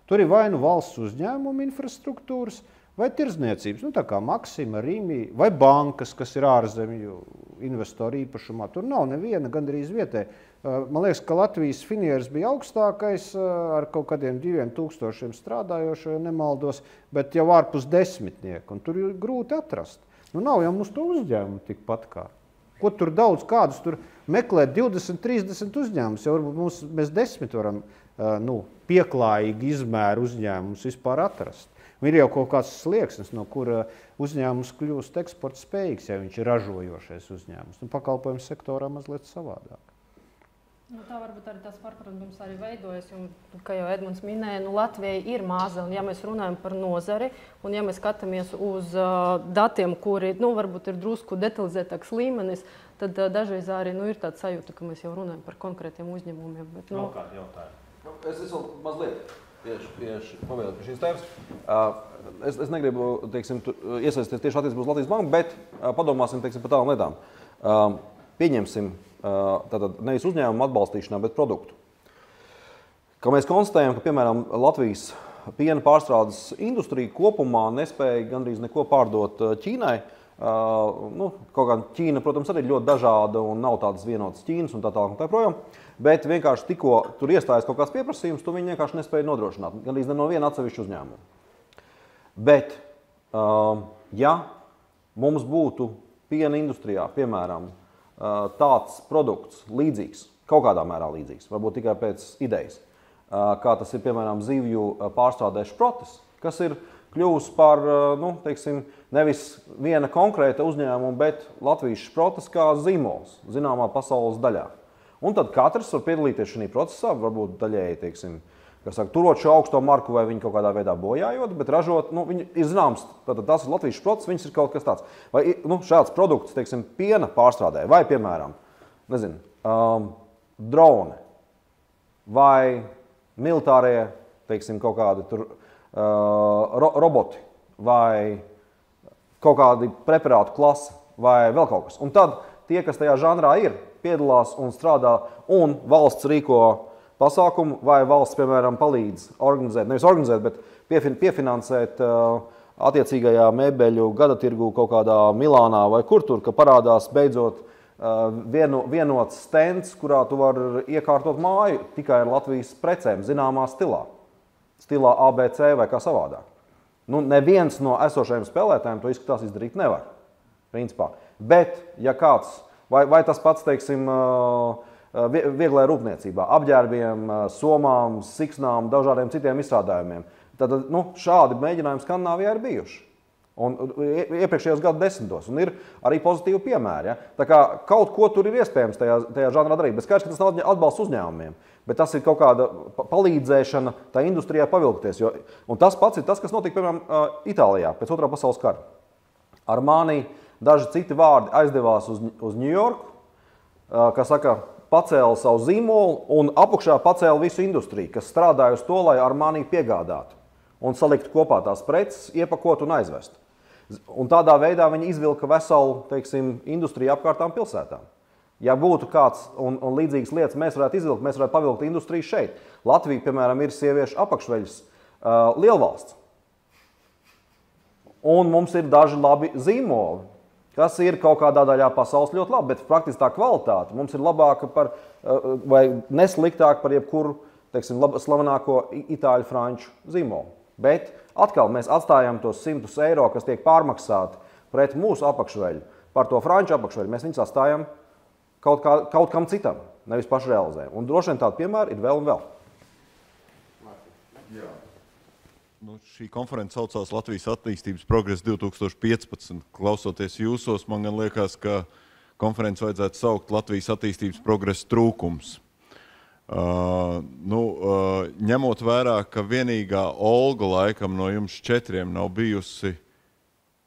Tur ir vai nu valsts uzņēmuma infrastruktūras, vai tirdzniecības, tā kā Maxima, Rimi, vai bankas, kas ir ārzemju investoru īpašumā. Tur nav neviena gandrīz vietē. Man liekas, ka Latvijas finieris bija augstākais ar kaut kādiem 2000 strādājošo, ja nemaldos, bet jau ārpus 10. Un tur ir grūti atrast. Nav jau mums to uzņēmumu tikpat kā. Ko tur daudz, kādus tur meklēt 20, 30 uzņēmumus, jau varbūt mēs 10 varam pieklājīgi izmēru uzņēmumus vispār atrast. Ir jau kaut kāds slieksnis, no kura uzņēmums kļūst eksporta spējīgs, ja viņš ir ražojošais uzņēmums. Pakalpojumu sektorā mazliet savādāk. Tā varbūt arī tas pārpratums arī veidojas, un, kā jau Edmunds minēja, Latvija ir maza, un ja mēs runājam par nozari, un ja mēs skatāmies uz datiem, kuri, varbūt ir drusku detalizētāks līmenis, tad dažreiz arī ir tāda sajūta, ka mēs jau runājam par konkrētiem uzņēmumiem. Bet, Vēl kādi jautājumi? Es vēl mazliet tieši pavēlēt pie šīs tēmas. Es negribu, teiksim, iesaisties tieši attiecībā uz Latvijas banku, bet padomāsim, teiksim, par tādām lietām. Pieņemsim tātad nevis uzņēmumu atbalstīšanā, bet produktu. Kā mēs konstatējam, ka, piemēram, Latvijas piena pārstrādes industrija kopumā nespēja gandrīz neko pārdot Ķīnai. Kaut kā Ķīna, protams, arī ļoti dažāda un nav tādas vienotas Ķīnas un tā tālāk un tā projām, bet vienkārši tikko tur iestājas kaut kāds pieprasījums, to viņi vienkārši nespēja nodrošināt, gandrīz ne no viena atsevišķa uzņēmuma. Bet, ja mums būtu piena industrijā, piemēram, tāds produkts līdzīgs, kaut kādā mērā līdzīgs, varbūt tikai pēc idejas, kā tas ir, piemēram, zivju pārstrādē šprotes, kas ir kļuvusi par, teiksim, nevis viena konkrēta uzņēmuma, bet Latvijas šprotes kā zīmols zināmā pasaules daļā. Un tad katrs var piedalīties šajā procesā, varbūt daļēji, teiksim, turot šo augsto marku vai viņu kaut kādā veidā bojājot, bet ražot, viņi ir zināms, tātad tas ir Latvijas šprotes, viņas ir kaut kas tāds. Vai šāds produkts, teiksim, piena pārstrādē, vai, piemēram, drone, vai militārie, teiksim, kaut kādi tur roboti, vai kaut kādi preparātu klase, vai vēl kaut kas. Un tad tie, kas tajā žanrā ir, piedalās un strādā, un valsts rīko pasākumu, vai valsts, piemēram, palīdz organizēt, nevis organizēt, bet piefinansēt attiecīgajā mēbeļu gadatirgu kaut kādā Milānā vai kur tur, ka parādās beidzot vienots stends, kurā tu vari iekārtot māju tikai ar Latvijas precēm, zināmā stilā. Stilā ABC vai kā savādāk. Neviens no esošajiem spēlētājiem to izskatās izdarīt nevar, principā. Bet, ja kāds, vai tas pats, teiksim, vieglajā rūpniecībā, apģērbiem, somām, siksnām, dažādiem citiem izstrādājumiem. Tad šādi mēģinājumi Skandināvijā ir bijuši. Un iepriekšējos gadu desmitos. Un ir arī pozitīvi piemēri. Ja? Tā kā kaut ko tur ir iespējams tajā žanrā darīt. Bet skaidrs, ka tas nav atbalsts uzņēmumiem. Bet tas ir kaut kāda palīdzēšana tā industrijā pavilkties. Un tas pats ir tas, kas notika, piemēram, Itālijā pēc Otrā pasaules kara. Armani, daži citi vārdi aizdevās uz Ņujorku, kā saka, pacēla savu zīmolu un apakšā pacēla visu industriju, kas strādāja uz to, lai Armani piegādātu un saliktu kopā tās preces, iepakot un aizvest. Un tādā veidā viņi izvilka veselu, teiksim, industriju apkārtām pilsētām. Ja būtu kāds un līdzīgas lietas mēs varētu izvilkt, mēs varētu pavilkt industriju šeit. Latvija, piemēram, ir sieviešu apakšveļas lielvalsts. Un mums ir daži labi zīmoli, kas ir kaut kādā daļā pasaules ļoti labi, bet praktiski tā kvalitāte mums ir labāka par, vai nesliktāka par jebkuru, teiksim, slavenāko itāļu franču zīmolu. Bet atkal mēs atstājam tos 100 eiro, kas tiek pārmaksāti pret mūsu apakšveļu, par to franču apakšveļu. Mēs viņus atstājam kaut kam citam, nevis paši realizējam. Un droši vien tādu piemēru ir vēl un vēl. Jā. Nu, šī konference saucās Latvijas attīstības progress 2015. Klausoties jūsos, man gan liekas, ka konferenci vajadzētu saukt Latvijas attīstības progress trūkums. Ņemot vērā, ka vienīgā Olga laikam no jums 4 nav bijusi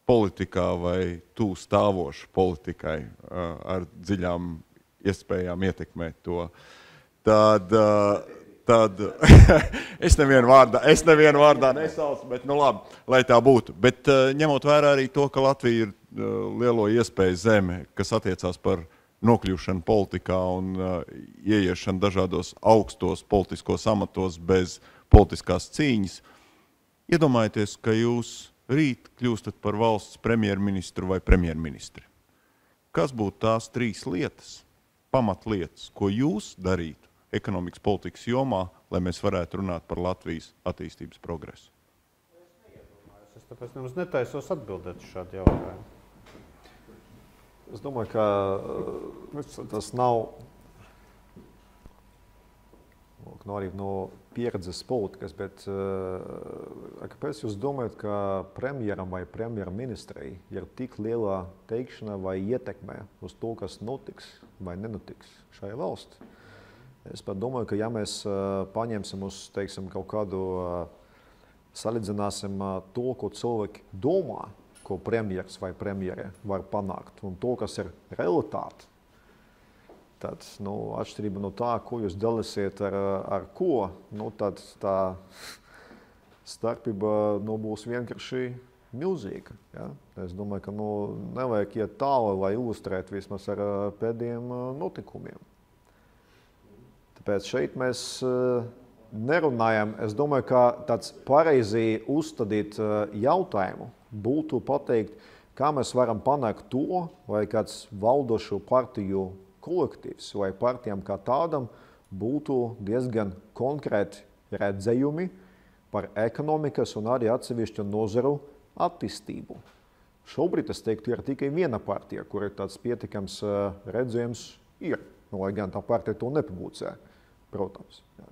politikā vai tuvu stāvoša politikai ar dziļām iespējām ietekmēt to, tad es nevienu vārdā nesaucu, bet nu labi, lai tā būtu. Bet ņemot vērā arī to, ka Latvija ir lielo iespēju zeme, kas attiecās par nokļūšanu politikā un ieiešanu dažādos augstos politiskos amatos bez politiskās cīņas, iedomājieties, ka jūs rīt kļūstat par valsts premjerministru vai premjerministri. Kas būtu tās 3 lietas, pamatlietas, ko jūs darītu ekonomikas politikas jomā, lai mēs varētu runāt par Latvijas attīstības progresu? Es tāpēc nemaz netaisos atbildēt uz šādu jautājumu. Es domāju, ka tas nav arī no pieredzes politikas, bet kāpēc jūs domājat, ka premjeram vai premjerministrei ir tik liela teikšana vai ietekme uz to, kas notiks vai nenotiks šajā valstī? Es pat domāju, ka ja mēs paņemsim uz, teiksim, kaut kādu, salīdzināsim to, ko cilvēki domā, ko premjers vai premjere var panākt, un to, kas ir realitāte, tad, atšķirība no tā, ko jūs dalīsiet ar ko, tad tā starpība būs vienkārši milzīga. Ja? Es domāju, ka nevajag iet tālu, lai ilustrētu vismaz ar pēdējiem notikumiem. Tāpēc šeit mēs nerunājam. Es domāju, ka tāds pareizi uzstādīt jautājumu būtu pateikt, kā mēs varam panākt to, lai kāds valdošo partiju kolektīvs vai partijām kā tādam būtu diezgan konkrēti redzējumi par ekonomikas un arī atsevišķu nozaru attīstību. Šobrīd, es teiktu, ir tikai viena partija, kur ir tāds pietiekams redzējums ir, lai gan tā partija to nepublicē, protams. Jā.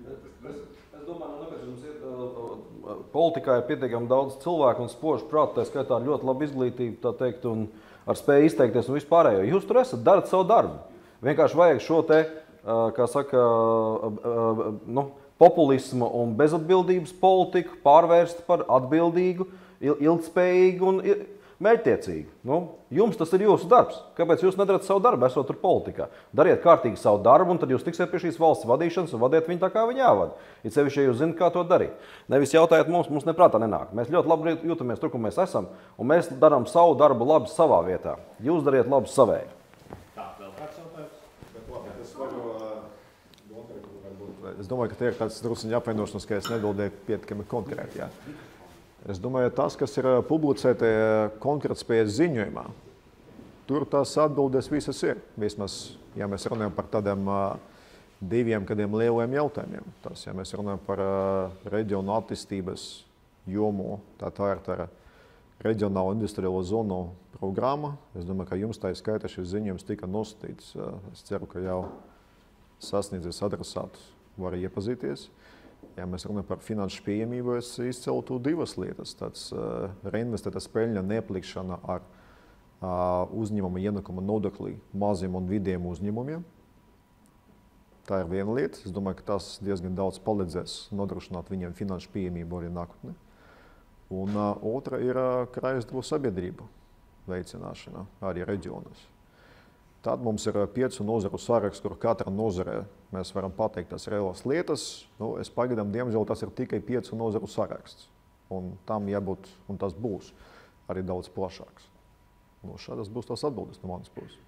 Es domāju, politikā ir pietiekami daudz cilvēku un spožu prātu, tā skaitā ļoti labi izglītība, tā teikt, un ar spēju izteikties un vispārējo. Jūs tur esat, darat savu darbu. Vienkārši vajag šo te, kā saka, populismu un bezatbildības politiku pārvērst par atbildīgu, ilgspējīgu un mērķtiecīgu. Jums tas ir jūsu darbs. Kāpēc jūs nedarat savu darbu, esot tur politikā? Dariet kārtīgi savu darbu, un tad jūs tiksiet pie šīs valsts vadīšanas un vadiet viņu tā, kā viņi jāvada. It sevišķi, ja jūs zināt, kā to darīt. Nevis jautājiet mums neprātā nenāk. Mēs ļoti labi jūtamies tur, kur mēs esam, un mēs darām savu darbu labi savā vietā. Jūs dariet labu savēju. Tā, vēl kāds jautājums? Es domāju, ka tie ir tāds drusiņu apvienošanas, ka es nedodēju pietiekami konkrēti. Jā. Es domāju, tas, kas ir publicēti konkurētspējas ziņojumā, tur tās atbildes visas ir. Vismaz, ja mēs runājam par tādiem 2 kādiem lieliem jautājumiem. Tas, ja mēs runājam par reģionu attīstības jomu, tā ir tā reģionāla industriālo zonu programma. Es domāju, ka jums tā ir skaita šis ziņojums tika nosūtīts. Es ceru, ka jau sasniedzis adresātus var iepazīties. Ja mēs runājam par finanšu pieejamību, es izceltu 2 lietas. Tāds reinvestētas peļņa neaplikšana ar uzņēmuma ienākuma nodokli maziem un vidējiem uzņēmumiem. Tā ir viena lieta. Es domāju, ka tas diezgan daudz palīdzēs nodrošināt viņiem finanšu pieejamību arī nākotnē. Un otra ir krājasdevu sabiedrību veicināšana arī reģionos. Tad mums ir 5 nozaru saraksts, kur katra nozarē mēs varam pateikt tās reālās lietas. Es pagaidām, diemžēl, tas ir tikai 5 nozaru saraksts. un tam jābūt, un tas būs arī daudz plašāks. Nu, šādas būs tās atbildes no manas puses.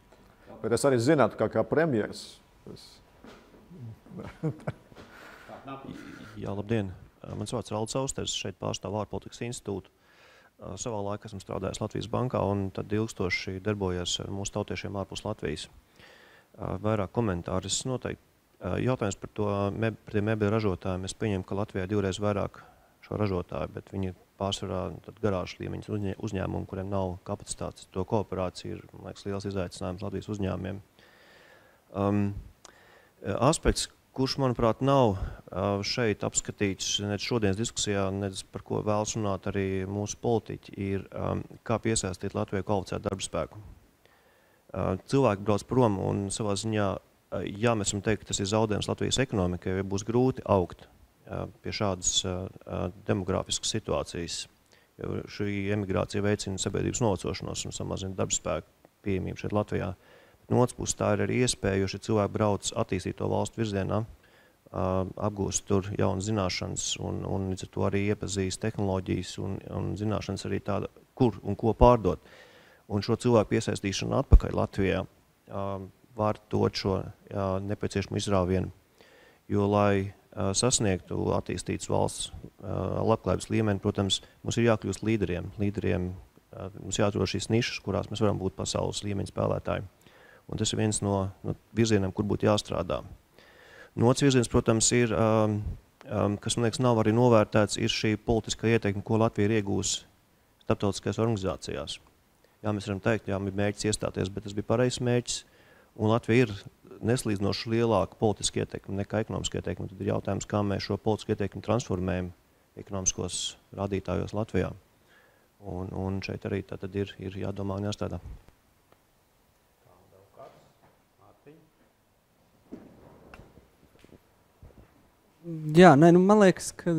Bet es arī zinātu, kā premjeras. Jā, labdien. Mans vārds ir Aldis Austers, šeit pārstāv ārpolitikas institūtu. Savā laikā esmu strādājis Latvijas bankā un tad ilgstoši darbojos ar mūsu tautiešiem ārpus Latvijas. Vairāk komentāri. Es noteikti jautājums par tiem mēbeļu ražotājiem. Es pieņemu, ka Latvijā ir 2 reizes vairāk šo ražotāju, bet viņi pārsvarā garāžu līmeņa uzņēmumi, kuriem nav kapacitātes. To kooperācija ir, man liekas, liels izaicinājums Latvijas uzņēmumiem. Aspekts, kurš, manuprāt, nav šeit apskatīts ne šodienas diskusijā, ne par ko vēlas runāt arī mūsu politiķi, ir kā piesaistīt Latviju kvalificētu darba spēku. Cilvēki brauc prom un savā ziņā, ja mēs varam teikt, ka tas ir zaudējums Latvijas ekonomikai, būs grūti augt pie šādas demogrāfiskas situācijas. Jo šī emigrācija veicina sabiedrības novecošanos un samazina darba spēku pieejamību šeit Latvijā. No otras puses, tā ir arī iespēja, jo šie cilvēki brauc attīstīto valstu virzienā, apgūst tur jaunas zināšanas un līdz ar to arī iepazīst tehnoloģijas un zināšanas arī tāda, kur un ko pārdot. Un šo cilvēku piesaistīšanu atpakaļ Latvijā var dot šo nepieciešamo izrāvienu. Jo, lai sasniegtu attīstītas valsts labklājības līmeni, protams, mums ir jākļūst līderiem. Mums jāatrod šīs nišas, kurās mēs varam būt pasaules līmeņa spēlētāji. Un tas ir viens no virzieniem, kur būtu jāstrādā. No otrs virziens, protams, ir, kas, man liekas, nav arī novērtēts, ir šī politiskā ieteikuma, ko Latvija ir iegūs starptautiskajās organizācijās. Jā, mēs varam teikt, jā, bija mērķis iestāties, bet tas bija pareizs mērķis, un Latvija ir neslīdzinoši lielāka politiska ieteikuma nekā ekonomiska ieteikuma. Tad ir jautājums, kā mēs šo politisku ieteikumu transformējam ekonomiskos rādītājos Latvijā. Un šeit arī tad ir jādomā un jāstrādā. Jā, man liekas, ka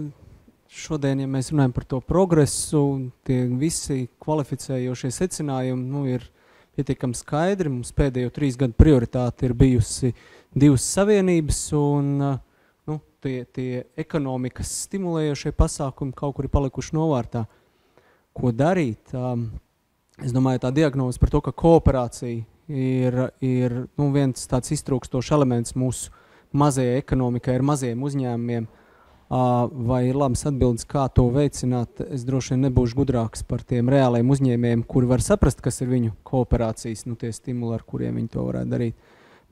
šodien, ja mēs runājam par to progresu, tie visi kvalificējošie secinājumi ir pietiekami skaidri. Mums pēdējo 3 gadu prioritāte ir bijusi 2 savienības un tie ekonomikas stimulējošie pasākumi kaut kur ir palikuši novārtā. Ko darīt? Es domāju, tā diagnoze par to, ka kooperācija ir viens tāds iztrūkstošs elements mūsu mazajai ekonomikai ar mazajiem uzņēmumiem, vai ir labas atbildes, kā to veicināt. Es droši vien nebūšu gudrāks par tiem reāliem uzņēmējiem, kuri var saprast, kas ir viņu kooperācijas, tie stimuli, ar kuriem viņi to varētu darīt.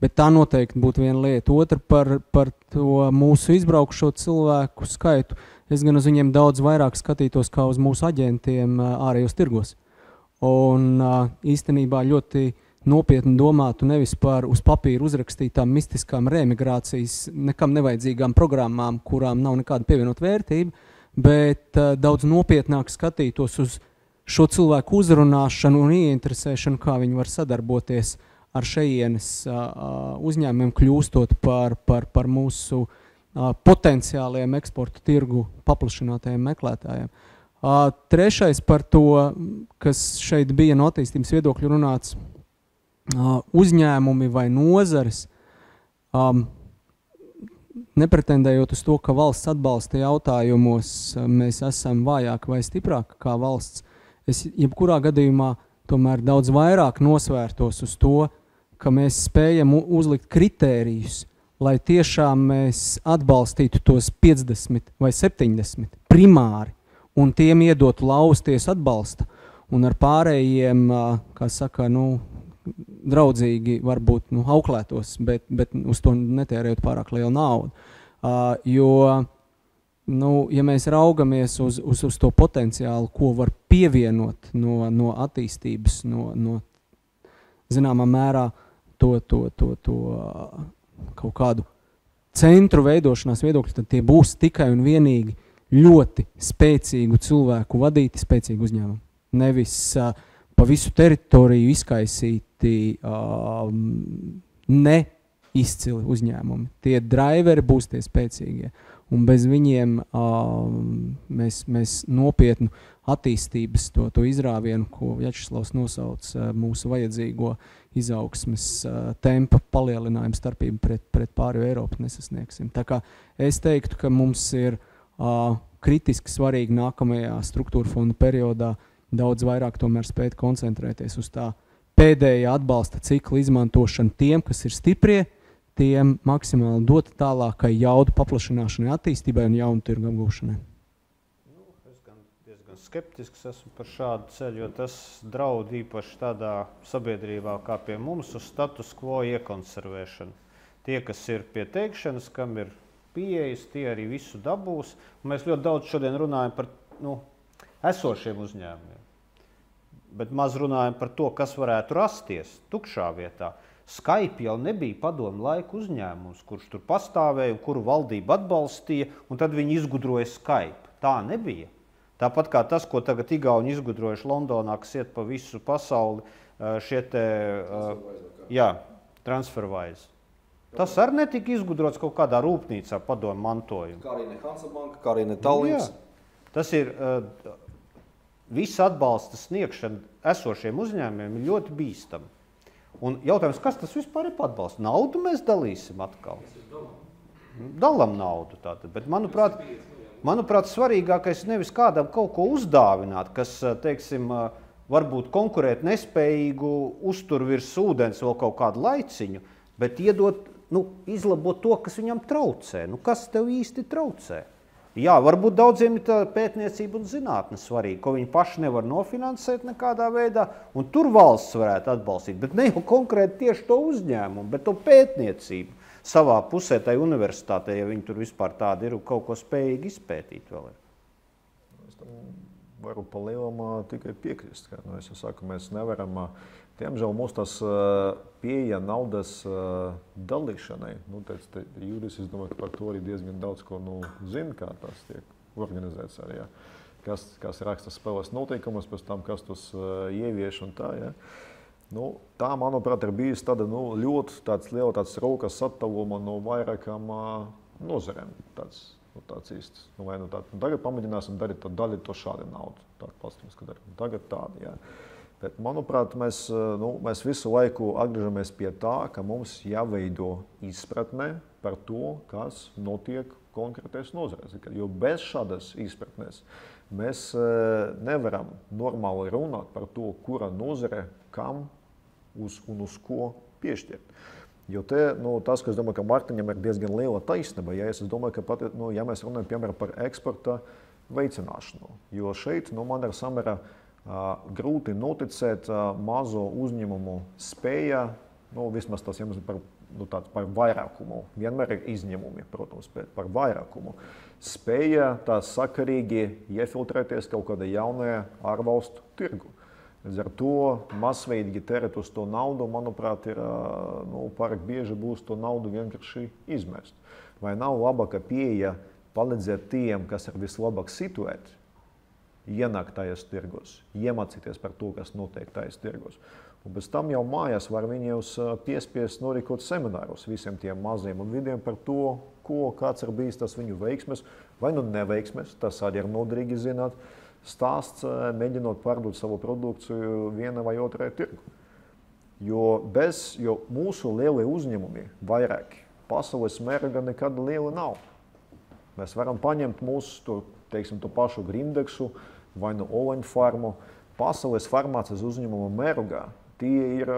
Bet tā noteikti būtu viena lieta. Otra par to mūsu izbraukšo cilvēku skaitu. Es gan uz viņiem daudz vairāk skatītos kā uz mūsu aģentiem ārējos tirgos. Un īstenībā ļoti nopietni domātu nevis par uz papīra uzrakstītām mistiskām reemigrācijas, nekam nevajadzīgām programmām, kurām nav nekāda pievienot vērtība, bet daudz nopietnāk skatītos uz šo cilvēku uzrunāšanu un ieinteresēšanu, kā viņi var sadarboties ar šejienes uzņēmumiem, kļūstot par mūsu potenciālajiem eksporta tirgu paplašinātajiem meklētājiem. Trešais par to, kas šeit bija no attīstības viedokļu runāts, uzņēmumi vai nozares, nepretendējot uz to, ka valsts atbalsta jautājumos mēs esam vājāki vai stiprāki kā valsts, es jebkurā gadījumā tomēr daudz vairāk nosvērtos uz to, ka mēs spējam uzlikt kritērijus, lai tiešām mēs atbalstītu tos 50 vai 70 primāri un tiem iedotu lausties atbalsta un ar pārējiem, kā saka, draudzīgi varbūt auklētos, bet uz to netērējot pārāk lielu naudu. Jo, ja mēs raugamies uz to potenciālu, ko var pievienot no attīstības, no zināmā mērā to kaut kādu centru veidošanās viedokļu, tad tie būs tikai un vienīgi ļoti spēcīgu cilvēku vadīti, spēcīgi uzņēmumi. Nevis pa visu teritoriju izkaisīti neizcili uzņēmumi. Tie driveri būs tie spēcīgie. Un bez viņiem mēs nopietnu attīstības to izrāvienu, ko Vjačeslavs nosauc mūsu vajadzīgo izaugsmes tempa palielinājumu starpību pret pārējo Eiropu nesasniegsim. Tā kā es teiktu, ka mums ir kritiski svarīgi nākamajā struktūra fonda periodā daudz vairāk tomēr spēt koncentrēties uz tā pēdējā atbalsta cikla izmantošanu tiem, kas ir stiprie, tiem maksimāli dot tālākai jaudu paplašināšanai, attīstībai un jaunu tirgu apgūšanai. Es diezgan skeptisks esmu par šādu ceļu, jo tas draud īpaši tādā sabiedrībā kā pie mums uz status quo iekonservēšanu. Tie, kas ir pie teikšanas, kam ir pieejas, tie arī visu dabūs. Un mēs ļoti daudz šodien runājam par esošiem uzņēmumiem, bet maz runājam par to, kas varētu rasties tukšā vietā. Skype jau nebija padomu laiku uzņēmums, kurš tur pastāvēja un kuru valdība atbalstīja, un tad viņi izgudroja Skype. Tā nebija. Tāpat kā tas, ko tagad Igauni izgudrojuši Londonā, kas iet pa visu pasauli, šie te, TransferWise. Tas arī netika izgudrots kaut kādā rūpnīcā padomu mantojumu. Kā arī ne Hansa Banka, kā arī ne Tallinks. Tas ir visa atbalsta sniegšana esošiem uzņēmumiem ir ļoti bīstama. Un jautājums, kas tas vispār ir par atbalstu? Naudu mēs dalīsim atkal? Dalam naudu tātad, bet manuprāt, svarīgākais nevis kādam kaut ko uzdāvināt, kas, teiksim, varbūt konkurēt nespējīgu, uztur virs ūdens vēl kaut kādu laiciņu, bet iedot, izlabot to, kas viņam traucē. Kas tev īsti traucē? Jā, varbūt daudziem ir tā pētniecība un zinātne svarīga, ko viņi paši nevar nofinansēt nekādā veidā, un tur valsts varētu atbalstīt, bet ne jau konkrēti tieši to uzņēmumu, bet to pētniecību savā pusē, tai universitātē, ja viņi tur vispār tādi ir un kaut ko spējīgi izpētīt vēl ir. Es tam varu pa lielam tikai piekrist, ka es jau saku, mēs nevaram, diemžēl mūs tas pieeja naudas dalīšanai, Juris, es domāju, ka par to arī diezgan daudz ko zina, kā tas tiek organizēts arī, kas raksta spēles noteikumus, pēc tam, kas tos ievieš un tā, tā, manuprāt, ir bijis tāda ļoti tāds rokas attāluma no vairākām nozarēm, tāds īsts. Tagad pamēģināsim darīt to šādi naudu, tagad tādi, Bet, manuprāt, mēs visu laiku atgriežamies pie tā, ka mums jāveido izpratne par to, kas notiek konkrētais nozarēs. Jo bez šādas izpratnes mēs nevaram normāli runāt par to, kura nozare kam uz ko piešķirt. Jo tas, ka es domāju, ka Martiņam ir diezgan liela taisnība, es domāju, ka ja mēs runājam, piemēram, par eksporta veicināšanu, jo šeit man ir samērā grūti noticēt mazo uzņēmumu spēja, vismaz tas jāmaz par vairākumu. Vienmēr ir izņēmumi, protams, bet par vairākumu. Spēja tā sakarīgi iefiltrēties kaut kādā jaunajā ārvalstu tirgu. Līdz ar to masveidīgi terēt uz to naudu, manuprāt, ir pārāk bieži būs to naudu vienkārši izmest. Vai nav labāka pieeja palīdzēt tiem, kas ir vislabāk situēti, ienākt tajos tirgos, iemācīties par to, kas notiek tajos tirgos. Un pēc tam jau mājās var viņus piespiest norīkot seminārus visiem tiem maziem un vidiem par to, kāds ir bijis tas viņu veiksmes vai neveiksmes, tas arī ir noderīgi zināt, stāsts, mēģinot pārdot savu produkciju viena vai otrē tirgu. Jo mūsu lielie uzņēmumi vairāki pasaules mērogā nekad lieli nav. Mēs varam paņemt mūsu, to pašu Grindeksu, vai Oleņu farmu, pasaules farmācijas uzņēmumu mērogā, tie ir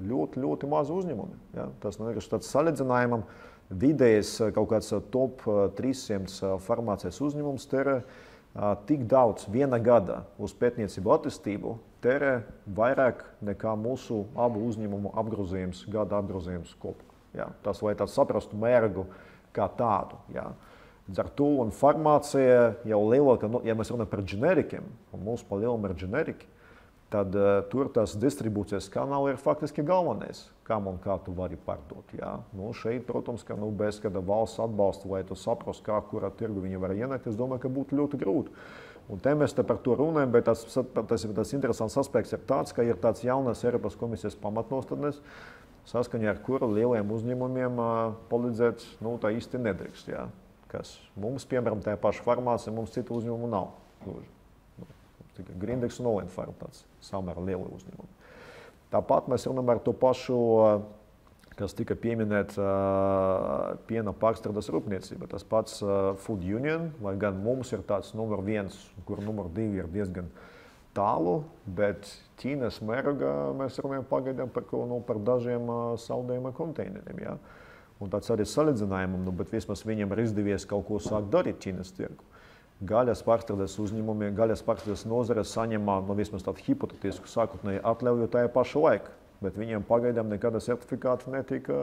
ļoti, ļoti mazi uzņēmumi. Ja? Tas ir tāds salīdzinājumam, vidējais kaut kāds top 300 farmācijas uzņēmums terē tik daudz viena gada uz pētniecību attīstību, terē vairāk nekā mūsu abu uzņēmumu apgrozījums, gada apgrozījums kopā. Ja? Tas, lai tāds saprastu mērogu kā tādu. Ja? Ar to un farmācija jau lielāka, ja mēs runājam par ģenerikiem, un mums pa lielam ir ģeneriki, tad tur tās distribūcijas kanāli ir faktiski galvenais, kam un kā tu vari pārdot. Ja? Šeit, protams, ka bez kāda valsts atbalsta, lai tu saprast, kurā tirgu viņi var ienākt, es domāju, ka būtu ļoti grūti. Un te mēs par to runājam, bet tas interesants aspekts ir tāds, ka ir tāds jaunas Eiropas komisijas pamatnostādnes, saskaņā ar kuru lieliem uzņēmumiem palīdzēt, tā īsti nedrīkst. Ja? Kas mums, piemēram, tā paša farmācija, mums citu uzņēmumu nav. Tikai Grindeks un Oleņu farma tāds samērā liela uzņēmuma. Tāpat mēs runājam ar to pašu kas tika pieminēta piena pārstrādes rūpniecība. Tas pats Food Union, lai gan mums ir tāds numur 1, kur numur 2 ir diezgan tālu, bet Ķīnas mērogā mēs runājam pagaidām par dažiem saldējuma konteineriem. Ja? Un tāds arī salīdzinājumam, bet vismaz viņiem ir izdevies kaut ko sākt darīt Ķīnas tirgu. Gaļas pārstrādes uzņēmumi, gaļas pārstrādes nozare saņemā vismaz tādu hipotetisku sākotnēju atļauju tajā pašu laiku. Bet viņiem pagaidām nekāda certifikāta netika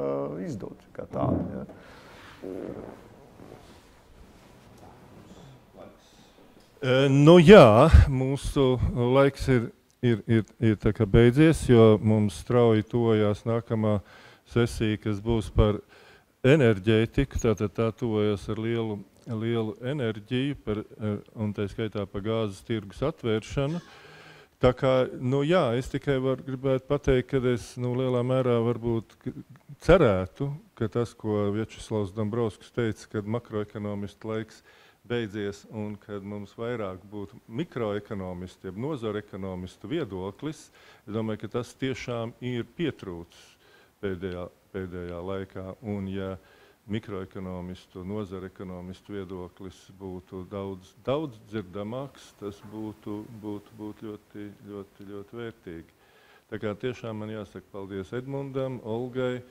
izdot kā tāda. Ja. Nu jā, mūsu laiks ir tā kā beidzies, jo mums strauji tojās nākamā sesija, kas būs par enerģētiku, tātad tā tuvojas ar lielu enerģiju un tā skaitā par gāzes tirgus atvēršanu. Tā kā, nu jā, es tikai gribētu pateikt, ka es lielā mērā varbūt cerētu, ka tas, ko Viačeslavs Dombrovskis teica, kad makroekonomistu laiks beidzies un kad mums vairāk būtu mikroekonomistu, jeb nozarekonomistu viedoklis, es domāju, ka tas tiešām ir pietrūcis pēdējā laikā. Un ja mikroekonomistu, nozarekonomistu viedoklis būtu daudz dzirdamāks, tas būtu ļoti vērtīgi. Tā kā tiešām man jāsaka paldies Edmundam, Olgai,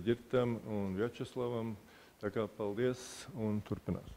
Ģirtam un Viačeslavam. Tā kā paldies un turpinās.